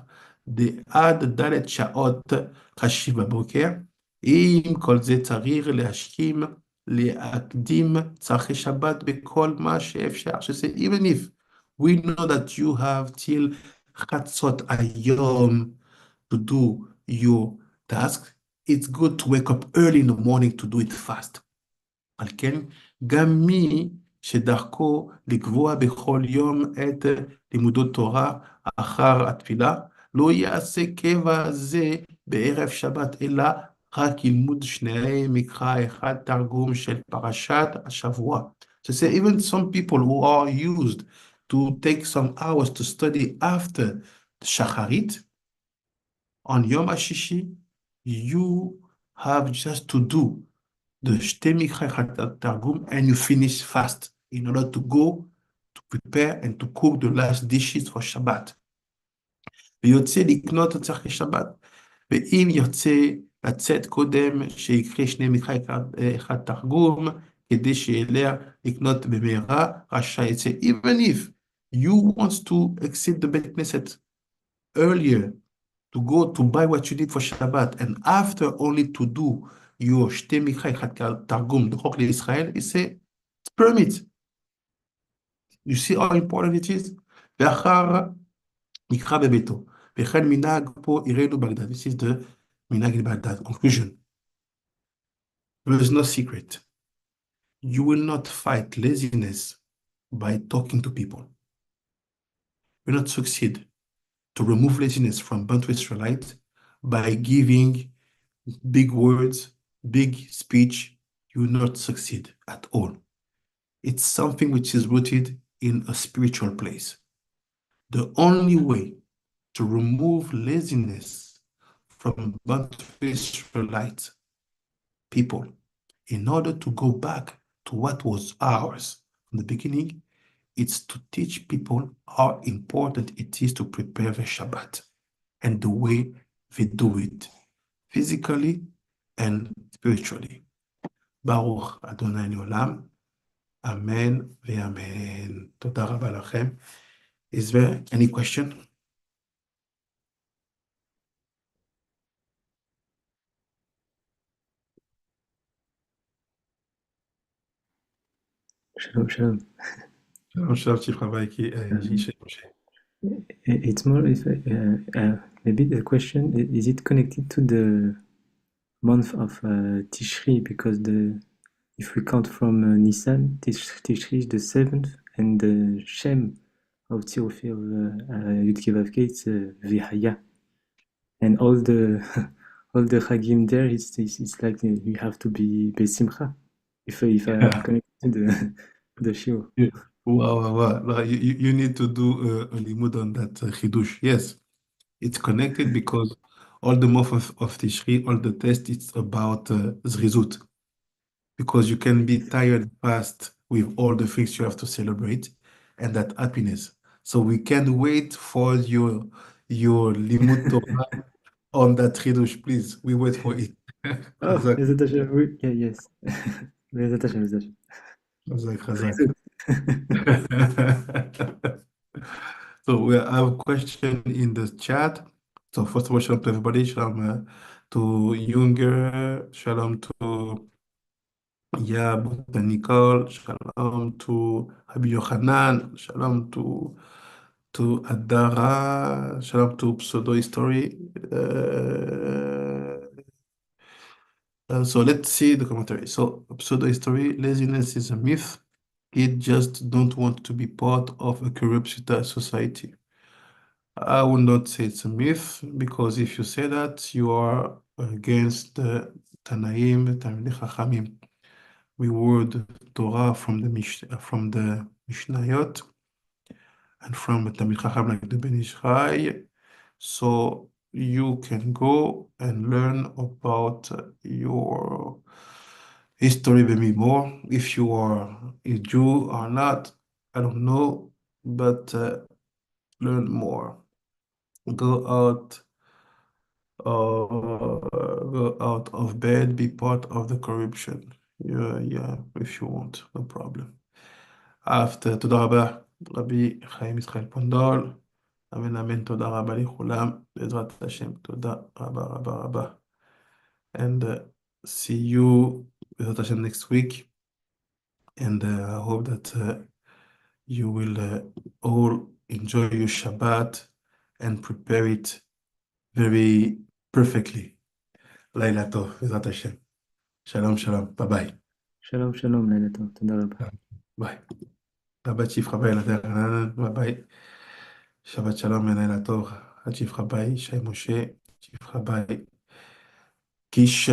עד ד' שעות חשיב בבוקר, עם כל זה צריך להשכים, להקדים צרכי שבת בכל מה שאפשר. So even if we know that you have till חצות היום to do your task, it's good to wake up early in the morning to do it fast. על כן, גם מי שדרכו לקבוע בכל יום את לימודות תורה אחר התפילה, לא יעשה קבע זה בערב שבת, אלא רק ילמוד שני מקרא אחד תרגום של פרשת השבוע. So say even some people who are used to take some hours to study after Shacharit, on Yom HaShishi, you have just to do the Shtei Mikra Targum and you finish fast in order to go to prepare and to cook the last dishes for Shabbat. ויוצא לקנות צרכי שבת, ואם יוצא לצאת קודם, שיקרה שני מקרא אחד תרגום, כדי שאליה לקנות במהרה, רשאי יצא. Even if you want to exit the בית כנסת earlier, to go to buy what you need for Shabbat, and after only to do your שתי מקרא אחד תרגום, לחוק לישראל, he say, it's permit. You see how important it is? ואחר יקרא בביתו. וכן מנהג פה יראנו בגדד. This is the מנהג בגדד. Conclusion. There is no secret. You will not fight laziness by talking to people. You will not succeed to remove laziness from Bantu Israelites by giving big words, big speech. You will not succeed at all. It's something which is rooted in a spiritual place. The only way to remove laziness from Bantu Israelite people in order to go back to what was ours from the beginning, it's to teach people how important it is to prepare the Shabbat and the way they do it, physically and spiritually. Baruch Adonai Olam. Amen ve'amen. Toda rabba lachem. Is there any question? Shalom, shalom. Shalom, Chief Rabbi It's more if maybe the question is it connected to the month of Tishri, because if we count from Nisan, Tishri is the 7th, and the Shem of Tziofi of Yud Kei Vav Kei, it's Vihaya, and all the all the Chagim there, it's like you have to be Besimcha. If I connect to the shiur. Wow. No, you need to do a limud on that chidush. Yes, it's connected because all the month of Tishri, all the test, it's about zrizut. Because you can be tired fast with all the things you have to celebrate and that happiness. So we can't wait for your limud Torah on that chidush, please. We wait for it. Oh, Chazak, Bezat Hashem, oui, yeah, yes. Bezat Hashem, Bezat Hashem. chazak. Zrizut. So we have a question in the chat. So first of all, shalom to everybody. Shalom to Junger. Shalom to Nicole. Shalom to Rabbi Yochanan. Shalom to Adara. Shalom to Pseudo History. So let's see the commentary. So Pseudo History, laziness is a myth. It just don't want to be part of a corrupt society. I would not say it's a myth, because if you say that, you are against the Tanaim, Talmidei Chachamim. We word Torah from the Mishnayot and from the Talmid Chacham like the Ben Ishai. So you can go and learn about your history maybe more. If you are a Jew or not, I don't know, but learn more. Go out of bed, be part of the corruption. Yeah, if you want, no problem. After, תודה רבה, רבי חיים ישראל פונדול. אמן, תודה רבה לכולם, בעזרת השם, תודה רבה. And see you, בעזרת השם, next week. And I hope that you will all enjoy your Shabbat and prepare it very perfectly. לילה טוב, בעזרת השם. שלום, ביי ביי. שלום, לילה טוב, תודה רבה. ביי. Shabbat Chief Rabbi Elad, bye bye. Shabbat Shalom and Leila Tov. Chief Rabbi Shai Moshe, Chief Rabbi Kish.